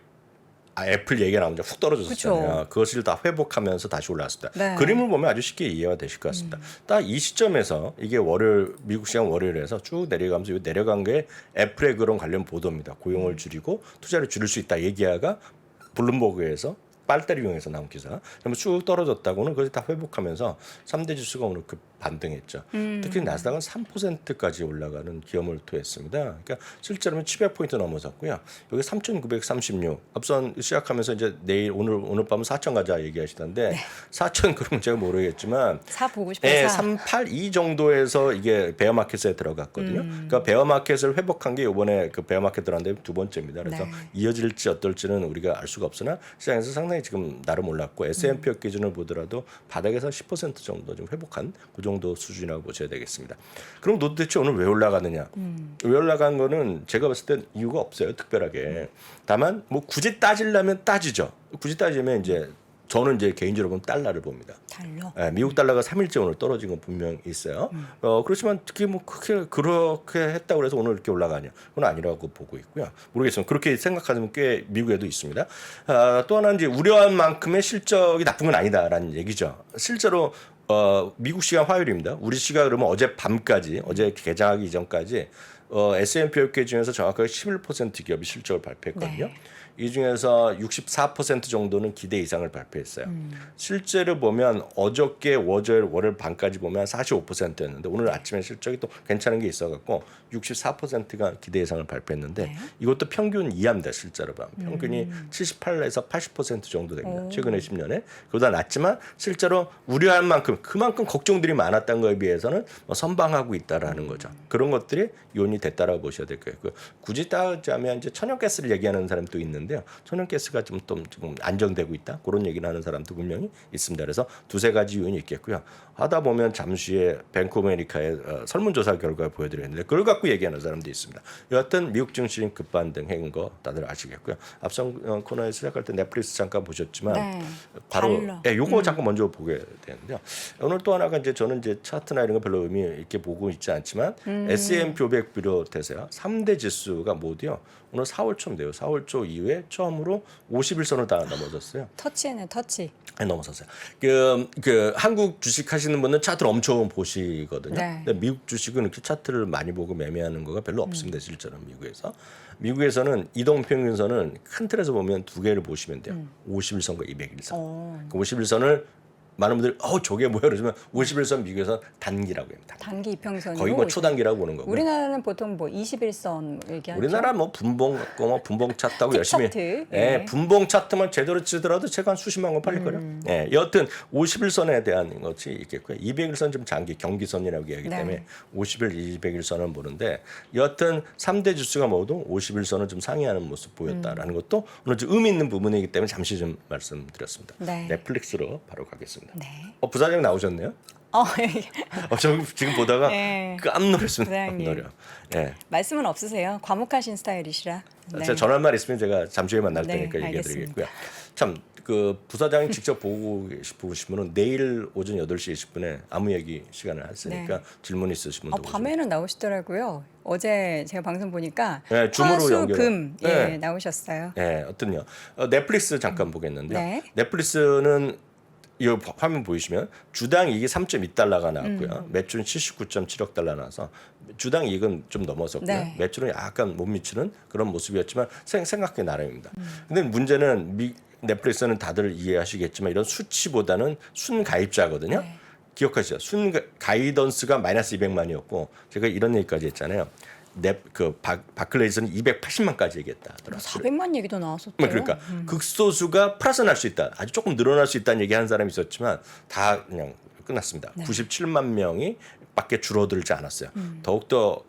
애플 얘기가 나오자 훅 떨어졌잖아요.
그쵸.
그것을 다 회복하면서 다시 올라왔습니다.
네.
그림을 보면 아주 쉽게 이해가 되실 것 같습니다. 딱 이 시점에서 이게 월요일 미국 시장 월요일에서 쭉 내려가면서 이 내려간 게 애플의 그런 관련 보도입니다. 고용을 줄이고 투자를 줄일 수 있다 얘기가 블룸버그에서 빨대를 이용해서 나온 기사. 그러면 쭉 떨어졌다고는 그것이 다 회복하면서 3대 지수가 오늘 반등했죠. 특히 나스닥은 3%까지 올라가는 기염을 토했습니다. 그러니까 실제로는 700포인트 넘어섰고요. 여기 3,936. 앞선 시작하면서 이제 내일 오늘 밤은 4,000 가자 얘기하시던데 4,000 그러면 제가 모르겠지만
사 보고 싶어서.
네, 382 정도에서 이게 베어마켓에 들어갔거든요. 그러니까 베어마켓을 회복한 게 이번에 그 베어마켓 들어갔는데 두 번째입니다. 그래서
네.
이어질지 어떨지는 우리가 알 수가 없으나 시장에서 상당히 지금 나름 올랐고 S&P 기준을 보더라도 바닥에서 10% 정도 좀 회복한 그 정도 수준이라고 보셔야 되겠습니다. 그럼 도대체 오늘 왜 올라가느냐? 왜 올라간 거는 제가 봤을 땐 이유가 없어요. 특별하게. 다만 뭐 굳이 따지려면 따지죠. 굳이 따지면 이제 저는 이제 개인적으로 보면 달러를 봅니다.
달러.
예, 미국 달러가 3일째 오늘 떨어진 건 분명 있어요. 그렇지만 특히 뭐 그렇게 했다고 해서 오늘 이렇게 올라가냐? 그건 아니라고 보고 있고요. 모르겠지만 그렇게 생각하는 꽤 미국에도 있습니다. 또 하나 이제 우려한 만큼의 실적이 나쁜 건 아니다라는 얘기죠. 실제로 미국 시간 화요일입니다. 우리 시간 그러면 어제 밤까지, 어제 개장하기 이전까지 S&P 10개 중에서 정확하게 11% 기업이 실적을 발표했거든요.
네.
이 중에서 64% 정도는 기대 이상을 발표했어요. 실제로 보면 어저께 월요일 밤까지 보면 45%였는데 오늘 아침에 실적이 또 괜찮은 게 있어갖고 64%가 기대 이상을 발표했는데
네.
이것도 평균 이하입니다. 실제로 보면 평균이 78에서 80% 정도 됩니다.
오.
최근에 10년에 그보다 낮지만 실제로 우려할 만큼 그만큼 걱정들이 많았던 거에 비해서는 뭐 선방하고 있다라는 거죠. 그런 것들이 요인이 됐다라고 보셔야 될 거예요. 굳이 따지자면 이제 천연가스를 얘기하는 사람도 있는데요. 천연가스가 좀 지금 안정되고 있다 그런 얘기를 하는 사람도 분명히 있습니다. 그래서 두세 가지 요인이 있겠고요. 하다 보면 잠시 후에 뱅크 오브 아메리카의 설문조사 결과를 보여드렸는데 그걸 갖고 얘기하는 사람도 있습니다. 여하튼 미국 증시는 급반등한 거 다들 아시겠고요. 앞선 코너에 시작할 때 넷플릭스 잠깐 보셨지만
네.
바로
달러.
요거 잠깐 먼저 보게 되는데요. 오늘 또 하나가 이제 저는 이제 차트나 이런 거 별로 의미 있게 보고 있지 않지만 S&P 500 비롯해서요. 3대 지수가 모두요. 오늘 4월 초인데요. 4월 초 이후에 처음으로 51선을 다 넘어졌어요.
터치네, 터치.
네, 넘어섰어요. 한국 주식 하시는 분은 차트를 엄청 보시거든요.
네.
근데 미국 주식은 이렇게 차트를 많이 보고 매매하는 거가 별로 없습니다. 실제로 미국에서. 미국에서는 이동평균선은 큰 틀에서 보면 두 개를 보시면 돼요. 51선과 201선. 그 51선을 많은 분들이 저게 뭐야 그러지만 51선 미국에서 단기라고 합니다.
단기 이평선으로.
거의 뭐 초단기라고 보는 거고.
우리나라는 보통 뭐 21선 얘기하죠.
우리나라 뭐 분봉 갖고 뭐 분봉 차트하고 열심히
차트.
예, 분봉 차트만 제대로 치더라도 제가 한 수십만 원 팔릴 거예요. 예, 여하튼 51선에 대한 것이 있겠고요. 201선 좀 장기 경기선이라고 이야기하기
네.
때문에 50일, 201선은 보는데 여하튼 3대 지수가 모두 51선을 좀 상회하는 모습 보였다라는 것도 오늘 좀 의미 있는 부분이기 때문에 잠시 좀 말씀드렸습니다.
네.
넷플릭스로 바로 가겠습니다.
네.
부사장 나오셨네요? 저 지금 보다가
네.
깜놀했습니다.
부사장님.
깜놀이요. 예.
말씀은 없으세요. 과묵하신 스타일이시라. 네.
제가 전할 말 있으면 제가 잠시 후에 만날
네,
테니까
알겠습니다.
얘기해드리겠고요. 참 그 부사장이 직접 보고 싶으시면은 내일 오전 8시 20분에 아무 얘기 시간을 했으니까
네.
질문 있으시면 더
밤에는 나오시더라고요. 어제 제가 방송 보니까
네, 줌으로
화수
연결.
금
네.
나오셨어요.
네, 어떤요? 넷플릭스 잠깐 보겠는데요.
네.
넷플릭스는 이 화면 보이시면 주당 이익이 3.2달러가 나왔고요. 매출은 79.7억 달러 나와서 주당 이익은 좀 넘어섰고요.
네.
매출은 약간 못 미치는 그런 모습이었지만 생각해 나름입니다. 근데 문제는 넷플릭스는 다들 이해하시겠지만 이런 수치보다는 순 가입자거든요.
네.
기억하시죠? 순 가이던스가 마이너스 200만이었고 제가 이런 얘기까지 했잖아요. 바클레이스는 280만까지 얘기했다.
400만 얘기도 나왔었대요.
그러니까 극소수가 플러스 날 수 있다. 아주 조금 늘어날 수 있다는 얘기한 사람이 있었지만 다 그냥 끝났습니다.
네.
97만 명이 밖에 줄어들지 않았어요. 더욱더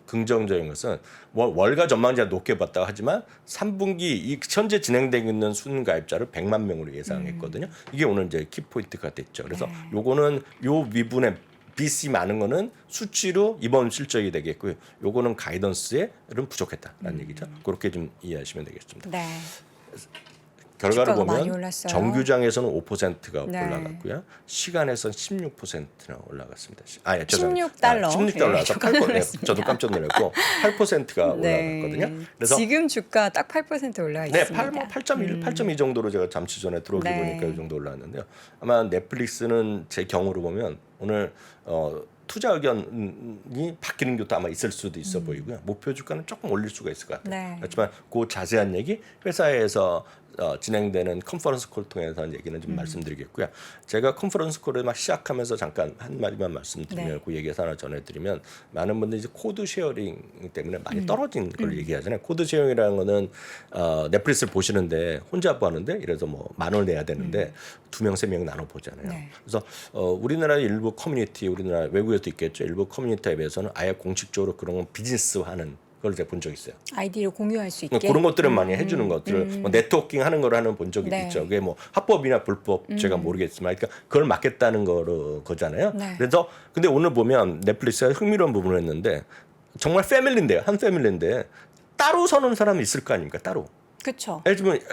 긍정적인 것은 월가 전망치가 높게 봤다고 하지만 3분기 이 현재 진행되고 있는 순가입자를 100만 명으로 예상했거든요. 이게 오늘 이제 키포인트가 됐죠. 그래서
네.
요거는 요 위분에 BC 많은 거는 수치로 이번 실적이 되겠고요. 요거는 가이던스에는 부족했다라는 얘기죠. 그렇게 좀 이해하시면 되겠습니다.
네.
결과를
주가가 많이
보면
올랐어요.
정규장에서는 5%가
네.
올라갔고요. 시간에서는 16%나 올라갔습니다. 아,
16달러.
16달러라서
네,
8%.
놀랐습니다.
저도 깜짝 놀랐고 8%가
네.
올라갔거든요. 그래서
지금 주가 딱 8% 올라
네,
있습니다.
8.1, 8.2 정도로 제가 잠시 전에 들어오기
네.
보니까 이 정도 올라왔는데요. 아마 넷플릭스는 제 경우로 보면 오늘 투자 의견이 바뀌는 것도 아마 있을 수도 있어 보이고요. 목표 주가는 조금 올릴 수가 있을 것 같아요.
네.
그렇지만 그 자세한 얘기 회사에서 진행되는 컨퍼런스 콜 통해서 한 얘기는 좀 말씀드리겠고요. 제가 컨퍼런스 콜을 막 시작하면서 잠깐 한 마디만 말씀드리면
네.
그 얘기에서 하나 전해드리면 많은 분들이 이제 코드 쉐어링 때문에 많이 떨어진 걸 얘기하잖아요. 코드 쉐어링이라는 거는 넷플릭스를 보시는데 혼자 보는데 이래서 뭐 10,000원 내야 되는데 2명, 3명 나눠 보잖아요.
네.
그래서 우리나라의 일부 커뮤니티, 우리나라 외국에도 있겠죠. 일부 커뮤니티에 비해서는 아예 공식적으로 그런 건 비즈니스화하는 걸 제가 본 적 있어요.
아이디를 공유할 수 있게
그런 것들은 많이 해주는 것들을 뭐 네트워킹 하는 걸 하는 본 적이
네.
있죠. 그게 뭐 합법이나 불법 제가 모르겠지만, 그러니까 그걸 막겠다는 거잖아요.
네.
그래서 근데 오늘 보면 넷플릭스가 흥미로운 부분을 했는데 정말 패밀리인데요, 한 패밀리인데 따로 서는 사람이 있을 거 아닙니까? 따로.
그렇죠.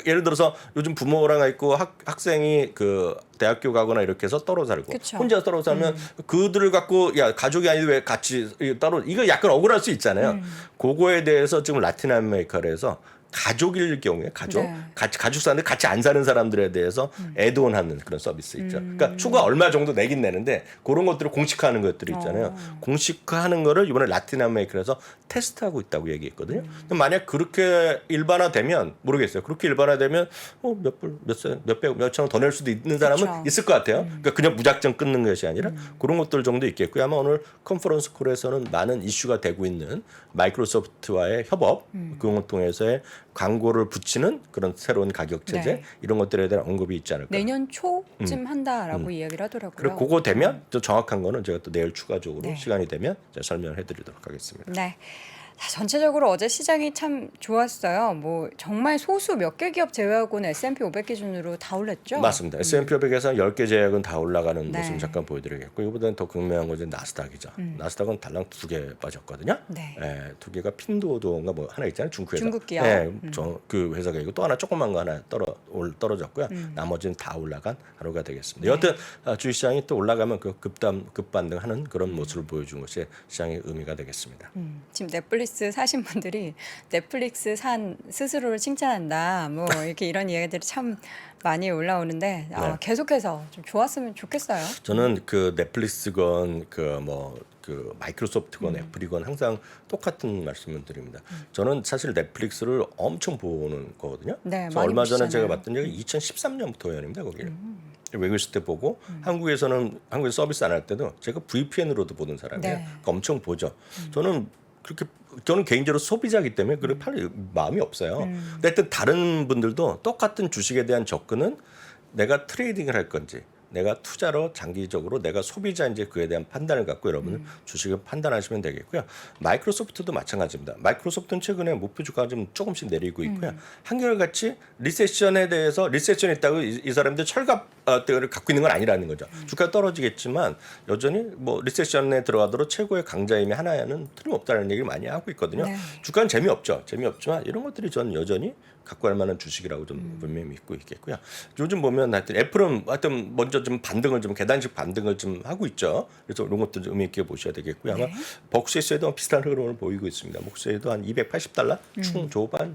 예를 들어서 요즘 부모랑 있고 학생이 그 대학교 가거나 이렇게 해서 떨어 살고
그쵸.
혼자 떨어 살면 그들을 갖고 야 가족이 아니고 왜 같이 따로 이거 약간 억울할 수 있잖아요. 그거에 대해서 지금 라틴 아메리카에서 가족일 경우에
네.
가족 사는데 같이 안 사는 사람들에 대해서 애드온하는 그런 서비스 있죠. 그러니까 추가 얼마 정도 내긴 내는데 그런 것들을 공식화하는 것들이 있잖아요. 공식화하는 거를 이번에 라틴 아메리카에서 테스트하고 있다고 얘기했거든요. 근데 만약 그렇게 일반화되면 모르겠어요. 그렇게 일반화되면 몇천 원 더 낼 수도 있는 사람은
그쵸.
있을 것 같아요. 그러니까 그냥 무작정 끊는 것이 아니라 그런 것들 정도 있겠고요. 아마 오늘 컨퍼런스 콜에서는 많은 이슈가 되고 있는 마이크로소프트와의 협업, 그런 걸 통해서의 광고를 붙이는 그런 새로운 가격 체제
네.
이런 것들에 대한 언급이 있지 않을까.
내년 초쯤 한다라고 이야기를 하더라고요.
그리고 그거 되면 또 정확한 거는 제가 또 내일 추가적으로
네.
시간이 되면 제가 설명을 해드리도록 하겠습니다.
네. 자, 전체적으로 어제 시장이 참 좋았어요. 뭐 정말 소수 몇 개 기업 제외하고는 S&P 500 기준으로 다 올랐죠.
맞습니다. S&P 500에서 10개 제약은 다 올라가는
네.
모습 잠깐 보여드리겠고 이보다는 더 극명한 건 이제 나스닥이죠. 나스닥은 달랑 2개 빠졌거든요.
네.
2개가 핀도도인가 뭐 하나 있잖아요. 중국 회사.
중국 기업.
그 회사가 있고 또 하나 조그만 거 하나 떨어졌고요. 나머지는 다 올라간 하루가 되겠습니다. 여하튼 주식시장이 또 올라가면 그 급반등하는 그런 모습을 보여준 것이 시장의 의미가 되겠습니다.
지금 넷플릭스 사신 분들이 넷플릭스 산 스스로를 칭찬한다. 뭐 이렇게 이런 이야기들이 참 많이 올라오는데
네.
계속해서 좀 좋았으면 좋겠어요.
저는 그 넷플릭스건 그 마이크로소프트건 애플이건 항상 똑같은 말씀을 드립니다. 저는 사실 넷플릭스를 엄청 보는 거거든요.
네,
그래서
많이
얼마 전에
보시잖아요.
제가 봤던 적이 2013년부터였습니다. 거기를. 외국에 있을 때 보고 한국에서 서비스 안 할 때도 제가 VPN으로도 보는 사람이에요.
네.
그러니까 엄청 보죠. 저는 개인적으로 소비자이기 때문에 그럴 팔 마음이 없어요. 근데 하여튼 다른 분들도 똑같은 주식에 대한 접근은 내가 트레이딩을 할 건지 내가 투자로 장기적으로 내가 소비자인지 그에 대한 판단을 갖고 여러분은 주식을 판단하시면 되겠고요. 마이크로소프트도 마찬가지입니다. 마이크로소프트는 최근에 목표 주가가 좀 조금씩 내리고 있고요. 한결같이 리세션에 대해서 리세션이 있다고 이 사람들 철갑을 갖고 있는 건 아니라는 거죠. 주가가 떨어지겠지만 여전히 뭐 리세션에 들어가도록 최고의 강자임이 하나는 틀림없다는 얘기를 많이 하고 있거든요.
네.
주가는 재미없지만 이런 것들이 저는 여전히 갖고 갈 만한 주식이라고 좀 분명히 믿고 있겠고요. 요즘 보면 하여튼 애플은 하여튼 먼저 좀 계단식 반등을 좀 하고 있죠. 그래서 이런 것도 좀 의미 있게 보셔야 되겠고요. 아마 버크셔스에도 비슷한 흐름을 보이고 있습니다. 버크셔스에도 한 $280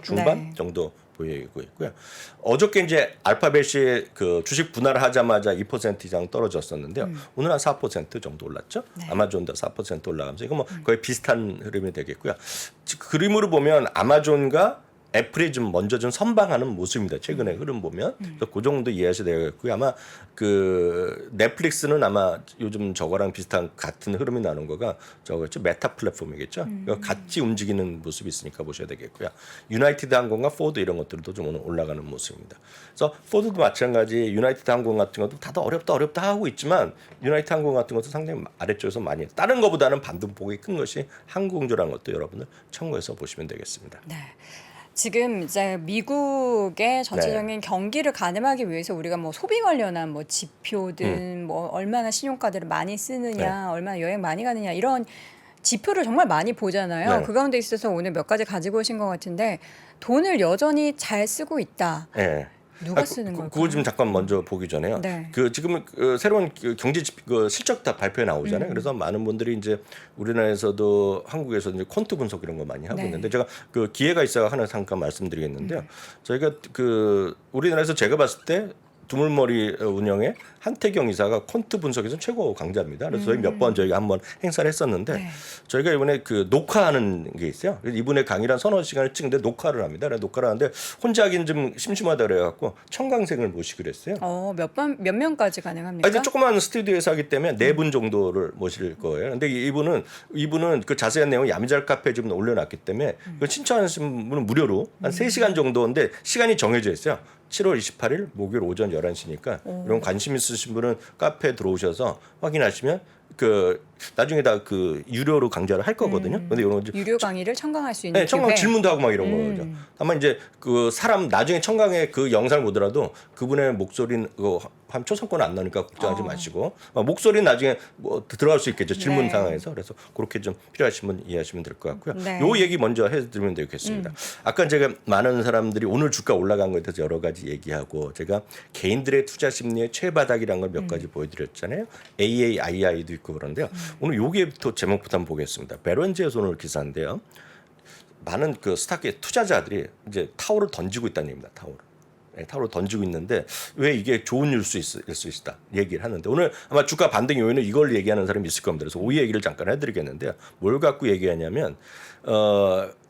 중반
네.
정도 보이고 있고요. 어저께 이제 알파벳이 그 주식 분할을 하자마자 2% 이상 떨어졌었는데요. 오늘 한 4% 정도 올랐죠. 아마존도 4% 올라가면서 이거 뭐 거의 비슷한 흐름이 되겠고요. 그림으로 보면 아마존과 애플이 좀 먼저 좀 선방하는 모습입니다. 최근에 흐름 보면 그 정도 이해하셔야 되겠고요. 아마 그 넷플릭스는 아마 요즘 저거랑 비슷한 같은 흐름이 나는 거가 저거죠. 메타 플랫폼이겠죠. 같이 움직이는 모습이 있으니까 보셔야 되겠고요. 유나이티드 항공과 포드 이런 것들도 좀 오늘 올라가는 모습입니다. 그래서 포드도 마찬가지 유나이티드 항공 같은 것도 다들 어렵다 하고 있지만 유나이티드 항공 같은 것도 상당히 아래쪽에서 많이 다른 것보다는 반등폭이 큰 것이 항공주라는 것도 여러분들 참고해서 보시면 되겠습니다.
네. 지금 이제 미국의 전체적인 경기를 가늠하기 위해서 우리가 뭐 소비 관련한 뭐 지표든 뭐 얼마나 신용카드를 많이 쓰느냐, 얼마나 여행 많이 가느냐 이런 지표를 정말 많이 보잖아요.
네.
그 가운데 있어서 오늘 몇 가지 가지고 오신 것 같은데 돈을 여전히 잘 쓰고 있다.
네.
누가 쓰는 걸까요?
그거 좀 잠깐 먼저 보기 전에요.
네.
그 지금 새로운 경제 실적 다 발표에 나오잖아요. 그래서 많은 분들이 이제 우리나라에서도 한국에서 이제 퀀트 분석 이런 거 많이 하고
네.
있는데 제가 그 기회가 있어야 하나 잠깐 말씀드리겠는데요. 저희가 그 우리나라에서 제가 봤을 때 두물머리 운영의 한태경 이사가 콘트 분석에서 최고 강자입니다. 그래서 저희 몇 번 저희가 한번 행사를 했었는데
네.
저희가 이번에 그 녹화하는 게 있어요. 그래서 이분의 강의란 서너 시간을 찍는데 녹화를 합니다. 그래서 녹화를 하는데 혼자 하기는 좀 심심하다 그래갖고 청강생을 모시기로 했어요.
몇 명까지 가능합니까?
이제 조그만 스튜디오에서 하기 때문에 4분 정도를 모실 거예요. 근데 이분은 그 자세한 내용 야미잘 카페에 좀 올려놨기 때문에 그 신청하신 분은 무료로 한 3시간 정도인데 시간이 정해져 있어요. 7월 28일 목요일 오전 11시니까 이런 관심 있으신 분은 카페에 들어오셔서 확인하시면 그 나중에 다 그 유료로 강좌를 할 거거든요. 근데 이런 거
유료 강의를 청강할 수 있는
네, 청강
기회.
질문도 하고 막 이런 거죠. 다만 이제 그 사람 나중에 청강에 그 영상을 보더라도 그분의 목소리는 한 초성권 안 나니까 걱정하지 마시고 목소리는 나중에 뭐 들어갈 수 있겠죠. 질문
네.
상황에서. 그래서 그렇게 좀 필요하신 분 이해하시면 될 것 같고요.
네.
요 얘기 먼저 해드리면 되겠습니다. 아까 제가 많은 사람들이 오늘 주가 올라간 거에 대해서 여러 가지 얘기하고 제가 개인들의 투자 심리의 최바닥이라는 걸 몇 가지 보여드렸잖아요. AAII도 있고 그런데요. 오늘 요게부터 제목부터 한번 보겠습니다. 베런즈에서 오늘 기사인데요. 많은 그 스탁의 투자자들이 이제 타워를 던지고 있다는 얘기입니다. 타워를 던지고 있는데 왜 이게 좋은 일일 수 있다 얘기를 하는데 오늘 아마 주가 반등 요인은 이걸 얘기하는 사람이 있을 겁니다. 그래서 이 얘기를 잠깐 해드리겠는데요. 뭘 갖고 얘기하냐면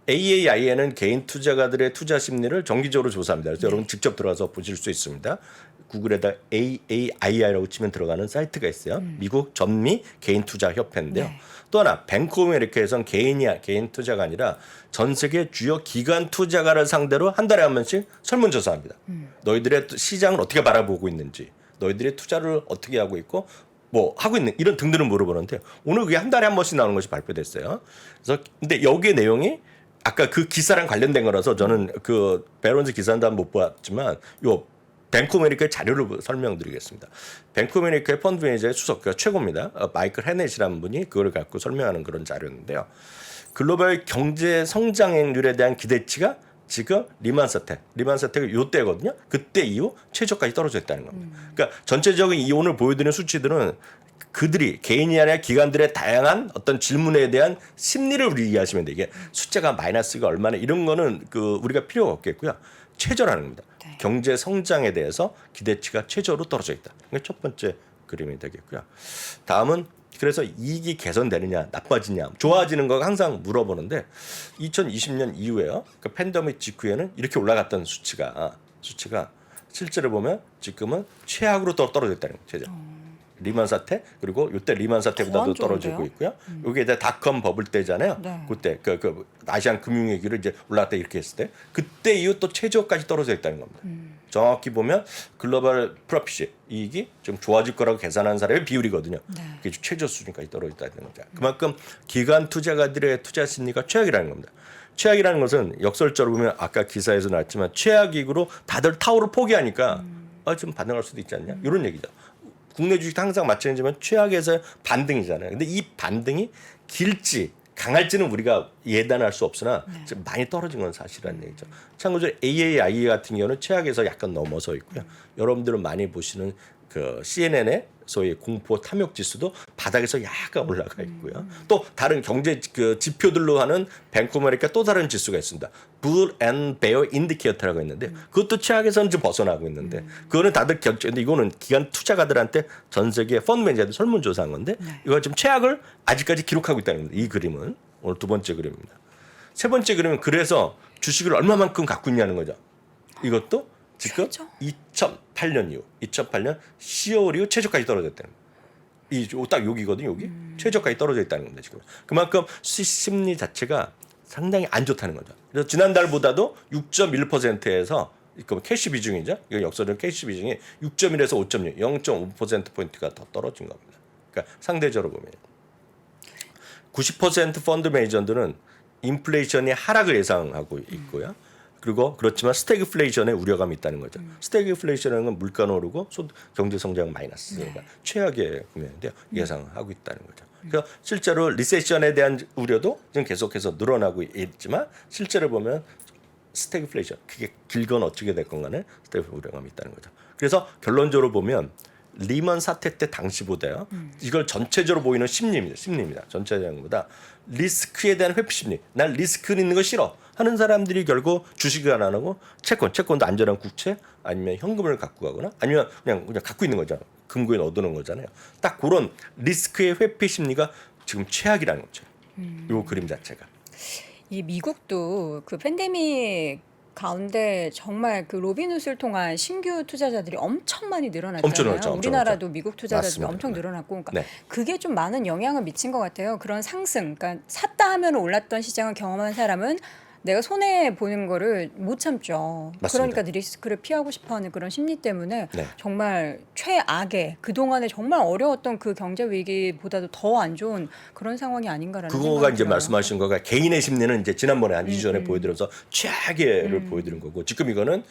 AAI는 개인 투자가들의 투자 심리를 정기적으로 조사합니다. 그래서 여러분 직접 들어가서 보실 수 있습니다. 구글에다 AAI라고 치면 들어가는 사이트가 있어요. 미국 전미 개인 투자 협회인데요.
네.
또 하나 뱅크 오브 아메리카에서는 개인 투자가 아니라 전 세계 주요 기관 투자가를 상대로 한 달에 한 번씩 설문조사합니다. 너희들의 시장을 어떻게 바라보고 있는지, 너희들의 투자를 어떻게 하고 있고 뭐 하고 있는 이런 등등을 물어보는데 오늘 그게 한 달에 한 번씩 나오는 것이 발표됐어요. 그래서 근데 여기에 내용이 아까 그 기사랑 관련된 거라서 저는 그 베런즈 기사는 못 봤지만 요 뱅크 오브 아메리카의 자료를 설명드리겠습니다. 뱅크 오브 아메리카의 펀드 매니저의 수석가 최고입니다. 마이클 헤넷이라는 분이 그걸 갖고 설명하는 그런 자료인데요. 글로벌 경제 성장률에 대한 기대치가 지금 리만 사태가 이때거든요. 그때 이후 최저까지 떨어져 있다는 겁니다. 그러니까 전체적인 이 오늘 보여드리는 수치들은 그들이 개인이 아니라 기관들의 다양한 어떤 질문에 대한 심리를 우리 이해하시면 돼. 이게 숫자가 마이너스가 얼마나 이런 거는 그 우리가 필요가 없겠고요. 최저라는 겁니다.
네.
경제 성장에 대해서 기대치가 최저로 떨어져 있다. 이게 첫 번째 그림이 되겠고요. 다음은 그래서 이익이 개선되느냐 나빠지냐 좋아지는 거 항상 물어보는데 2020년 이후에요. 그 팬데믹 직후에는 이렇게 올라갔던 수치가 실제로 보면 지금은 최악으로 떨어져 있다는 거죠. 리만 사태 그리고 이때 리만 사태보다도
더안
떨어지고
좋은데요?
있고요. 이게 이제 닷컴 버블 때잖아요.
네.
그때 그 아시안 금융위기를 이제 올라갔다 이렇게 했을 때 그때 이후 또 최저까지 떨어져 있다는 겁니다. 정확히 보면 글로벌 프로핏 이익이 좀 좋아질 거라고 계산한 사람의 비율이거든요.
네.
그게 최저 수준까지 떨어져 있다는 거죠. 그만큼 기관 투자가들의 투자 심리가 최악이라는 겁니다. 최악이라는 것은 역설적으로 보면 아까 기사에서 나왔지만 최악이익으로 다들 타워를 포기하니까 좀 반등할 수도 있지 않냐 이런 얘기죠. 국내 주식 항상 마찬가지지만 최악에서 반등이잖아요. 근데 이 반등이 길지 강할지는 우리가 예단할 수 없으나 지금 많이 떨어진 건 사실이라는 얘기죠. 참고로 AAI 같은 경우는 최악에서 약간 넘어서 있고요. 여러분들은 많이 보시는 그 CNN의 소위 공포 탐욕 지수도 바닥에서 약간 올라가 있고요. 또 다른 경제 그 지표들로 하는 뱅크 오브 아메리카 또 다른 지수가 있습니다. Bull and Bear 인디케이터라고 있는데 그것도 최악에서는 좀 벗어나고 있는데 그거는 다들 근데 이거는 기관 투자가들한테 전 세계 펀드 매니저들 설문조사한 건데 이거 좀 최악을 아직까지 기록하고 있다는 겁니다. 이 그림은 오늘 두 번째 그림입니다. 세 번째 그림은 그래서 주식을 얼마만큼 갖고 있냐는 거죠. 이것도 지금 2008년 이후 2008년 10월 이후 최저까지 떨어졌다는 거예요. 딱 여기거든요. 여기 최저까지 떨어져 있다는 겁니다. 지금 그만큼 심리 자체가 상당히 안 좋다는 거죠. 그래서 지난달보다도 6.1%에서 캐시 비중이죠. 이거 역설은 캐시 비중이 6.1에서 5.6, 0.5% 포인트가 더 떨어진 겁니다. 그러니까 상대적으로 보면 90% 펀드 매니저들은 인플레이션이 하락을 예상하고 있고요. 그리고 그렇지만 스태그플레이션에 우려감이 있다는 거죠. 스태그플레이션은 건 물가는 오르고 경제 성장 마이너스가 최악의 국면인데요. 예상하고 있다는 거죠. 그러니까 실제로 리세션에 대한 우려도 지금 계속해서 늘어나고 있지만 실제로 보면 스태그플레이션 그게 길건 어떻게 될 건가는 스태그 우려감이 있다는 거죠. 그래서 결론적으로 보면 리먼 사태 때 당시보다요. 이걸 전체적으로 보이는 심리입니다. 전체적인 것보다 리스크에 대한 회피 심리. 난 리스크 있는 거 싫어. 하는 사람들이 결국 주식을 안 하고 채권도 안전한 국채 아니면 현금을 갖고 가거나 아니면 그냥 갖고 있는 거잖아요. 금고에 넣어두는 거잖아요. 딱 그런 리스크의 회피 심리가 지금 최악이라는 거죠. 이 그림 자체가.
이 미국도 그 팬데믹 가운데 정말 그 로빈훗을 통한 신규 투자자들이 엄청 많이 늘어났잖아요.
엄청 늘었죠, 엄청
우리나라도 미국 투자자들이
맞습니다.
엄청
네.
늘어났고, 그러니까
네.
그게 좀 많은 영향을 미친 것 같아요. 그런 상승, 그러니까 샀다 하면 올랐던 시장을 경험한 사람은 내가 손해 보는 거를 못 참죠.
맞습니다.
그러니까 리스크를 피하고 싶어하는 그런 심리 때문에
네.
정말 최악의 그 동안에 정말 어려웠던 그 경제 위기보다도 더 안 좋은 그런 상황이 아닌가라는
그거가
생각이
이제
들어요.
말씀하신 거가 개인의 심리는 이제 지난번에 한 2주 전에 보여드려서 최악의를 보여드린 거고 지금 이거는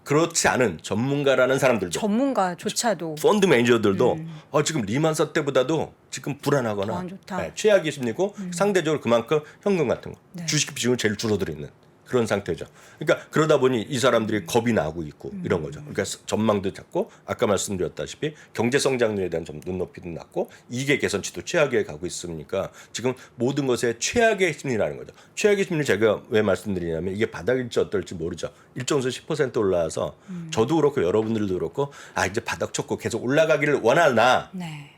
그렇지 않은 전문가라는 사람들도
전문가조차도
펀드 매니저들도 지금 리만사 때보다도 지금 불안하거나
더 안 좋다.
최악의 심리고 상대적으로 그만큼 현금 같은 거
네.
주식 비중은 제일 줄어들어 있는 그런 상태죠. 그러니까 그러다 보니 이 사람들이 겁이 나고 있고 이런 거죠. 그러니까 전망도 작고 아까 말씀드렸다시피 경제 성장률에 대한 눈높이도 낮고 이익의 개선치도 최악에 가고 있으니까 지금 모든 것에 최악의 심리라는 거죠. 최악의 심리 제가 왜 말씀드리냐면 이게 바닥일지 어떨지 모르죠. 일정수 10% 올라와서 저도 그렇고 여러분들도 그렇고 이제 바닥 쳤고 계속 올라가기를 원하나
네.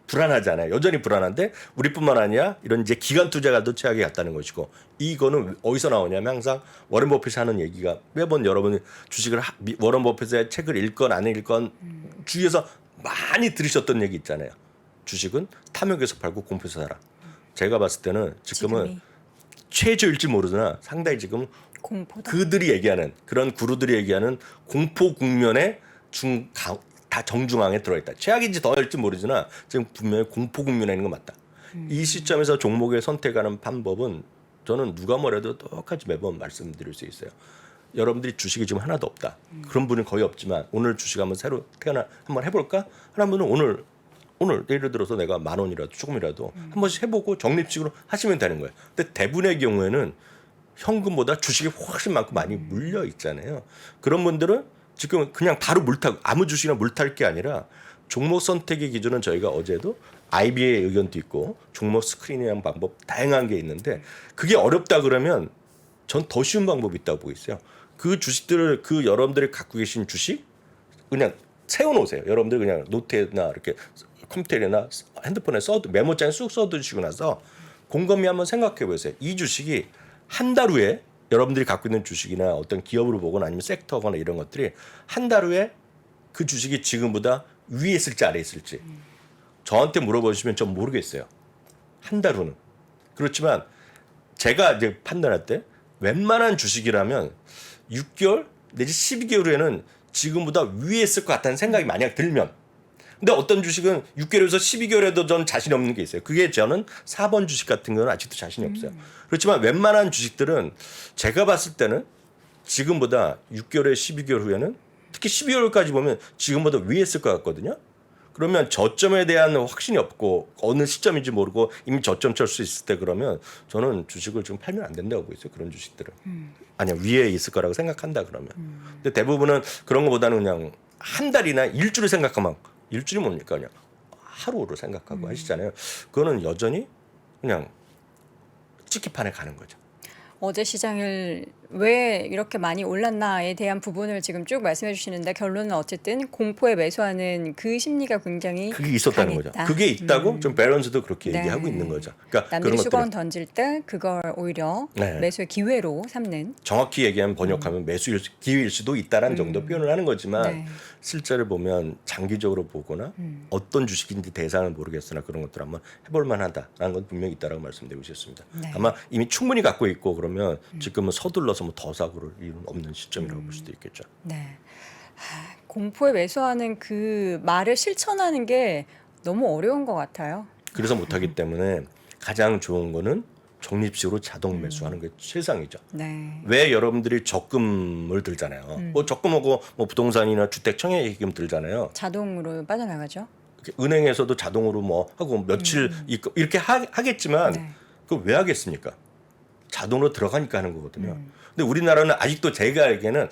불안하잖아요. 여전히 불안한데 우리뿐만 아니라 이런 이제 기관 투자가도 최악에 갔다는 것이고 이거는 어디서 나오냐면 항상 워런 버핏이 하는 얘기가 매번 여러분이 주식을 워런 버핏의 책을 읽건 안 읽건 주위에서 많이 들으셨던 얘기 있잖아요. 주식은 탐욕에서 팔고 공포에서 사라. 제가 봤을 때는 지금은
지금이
최저일지 모르나 상당히 지금
공포다.
그들이 얘기하는 그런 구루들이 얘기하는 공포 국면의 다 정중앙에 들어있다. 최악인지 더할지 모르지만 지금 분명히 공포 국면에 있는 건 맞다. 이 시점에서 종목을 선택하는 방법은 저는 누가 뭐래도 똑같이 매번 말씀드릴 수 있어요. 여러분들이 주식이 지금 하나도 없다. 그런 분은 거의 없지만 오늘 주식 한번 새로 한번 해볼까? 하는 분은 오늘 예를 들어서 내가 10,000원이라도 조금이라도 한 번씩 해보고 적립식으로 하시면 되는 거예요. 근데 대부분의 경우에는 현금보다 주식이 훨씬 많고 많이 물려 있잖아요. 그런 분들은 지금 그냥 바로 아무 주식이나 물탈 게 아니라 종목 선택의 기준은 저희가 어제도 IB의 의견도 있고 종목 스크린이라는 방법 다양한 게 있는데 그게 어렵다 그러면 전 더 쉬운 방법이 있다고 보고 있어요. 그 주식들을 여러분들이 갖고 계신 주식 그냥 세워놓으세요. 여러분들 그냥 노트나 이렇게 컴퓨터나 핸드폰에 메모장에 쑥 써두시고 나서 곰곰이 한번 생각해 보세요. 이 주식이 한 달 후에 여러분들이 갖고 있는 주식이나 어떤 기업으로 보거나 아니면 섹터거나 이런 것들이 한 달 후에 그 주식이 지금보다 위에 있을지 아래에 있을지 저한테 물어보시면 전 모르겠어요. 한 달 후는. 그렇지만 제가 이제 판단할 때 웬만한 주식이라면 6개월 내지 12개월 후에는 지금보다 위에 있을 것 같다는 생각이 만약 들면 근데 어떤 주식은 6개월에서 12개월에도 전 자신이 없는 게 있어요. 그게 저는 4번 주식 같은 건 아직도 자신이 없어요. 그렇지만 웬만한 주식들은 제가 봤을 때는 지금보다 6개월에 12개월 후에는 특히 12월까지 보면 지금보다 위에 있을 것 같거든요. 그러면 저점에 대한 확신이 없고 어느 시점인지 모르고 이미 저점 칠 수 있을 때 그러면 저는 주식을 지금 팔면 안 된다고 보고 있어요. 그런 주식들은. 아니야 위에 있을 거라고 생각한다 그러면. 근데 대부분은 그런 것보다는 그냥 한 달이나 일주를 생각하면 일주일이 뭡니까 그냥 하루로 생각하고 하시잖아요. 그거는 여전히 그냥 찍기판에 가는 거죠.
어제 시장을 왜 이렇게 많이 올랐나에 대한 부분을 지금 쭉 말씀해 주시는데 결론은 어쨌든 공포에 매수하는 그 심리가 굉장히
그게 있었다는
강했다.
거죠. 그게 있다고 좀 밸런스도 그렇게
네.
얘기하고 있는 거죠. 그러니까
남들이
그런
수건
것들은
던질 때 그걸 오히려
네.
매수의 기회로 삼는.
정확히 얘기하면 번역하면 매수 기회일 수도 있다라는 정도 표현을 하는 거지만
네.
실제를 보면 장기적으로 보거나 어떤 주식인지 대상을 모르겠으나 그런 것들 한번 해볼 만하다라는 건 분명히 있다라고 말씀드리고 싶습니다.
네.
아마 이미 충분히 갖고 있고 그러면 지금은 서둘러서 뭐 더 사고를 이유는 없는 시점이라고 볼 수도 있겠죠.
네. 공포에 매수하는 그 말을 실천하는 게 너무 어려운 것 같아요.
그래서 못하기 때문에 가장 좋은 거는 적립식으로 자동 매수하는 게 최상이죠.
네.
왜 여러분들이 적금을 들잖아요. 뭐 적금하고 뭐 부동산이나 주택 청약예금 들잖아요.
자동으로 빠져나가죠.
이렇게 은행에서도 자동으로 뭐 하고 며칠 이렇게 하겠지만
네.
그걸 왜 하겠습니까? 자동으로 들어가니까 하는 거거든요. 근데 우리나라는 아직도 제가 알기에는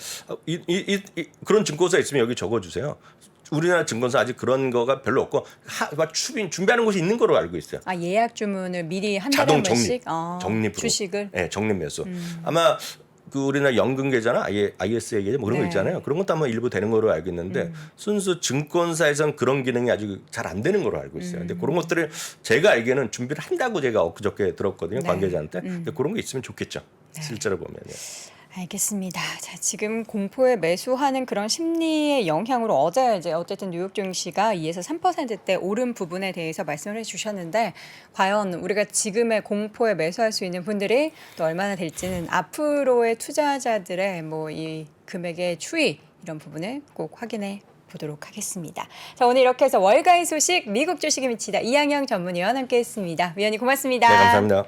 그런 증권사 있으면 여기 적어주세요. 우리나라 증권사 아직 그런 거가 별로 없고 준비하는 곳이 있는 거로 알고 있어요.
아, 예약 주문을 미리 한 달에
자동
한
적립,
번씩
적립으로.
주식을.
네, 적립 매수. 아마 그 우리나라 연금 계좌나 ISA 계좌 뭐 그런 거
네.
있잖아요. 그런 것도 아마 일부 되는 거로 알고 있는데 순수 증권사에서는 그런 기능이 아주 잘 안 되는 거로 알고 있어요. 근데 그런 것들을 제가 알기에는 준비를 한다고 제가 엊그저께 들었거든요.
네.
관계자한테. 근데 그런 게 있으면 좋겠죠. 실제로 보면요.
알겠습니다. 자, 지금 공포에 매수하는 그런 심리의 영향으로 어제 이제 어쨌든 뉴욕 증시가 2에서 3%대 오른 부분에 대해서 말씀을 해주셨는데 과연 우리가 지금의 공포에 매수할 수 있는 분들이 또 얼마나 될지는 앞으로의 투자자들의 뭐 이 금액의 추이 이런 부분을 꼭 확인해 보도록 하겠습니다. 자, 오늘 이렇게 해서 월가의 소식 미국 주식에 미치다 이항영 전문위원 함께했습니다. 위원님 고맙습니다.
네, 감사합니다.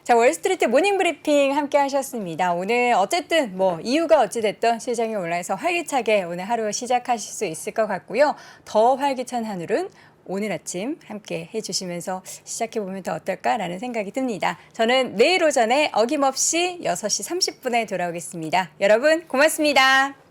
자, 월스트리트 모닝 브리핑 함께 하셨습니다. 오늘 어쨌든 뭐 이유가 어찌됐든 시장이 올라서 활기차게 오늘 하루 시작하실 수 있을 것 같고요. 더 활기찬 하늘은 오늘 아침 함께 해주시면서 시작해보면 더 어떨까라는 생각이 듭니다. 저는 내일 오전에 어김없이 6시 30분에 돌아오겠습니다. 여러분 고맙습니다.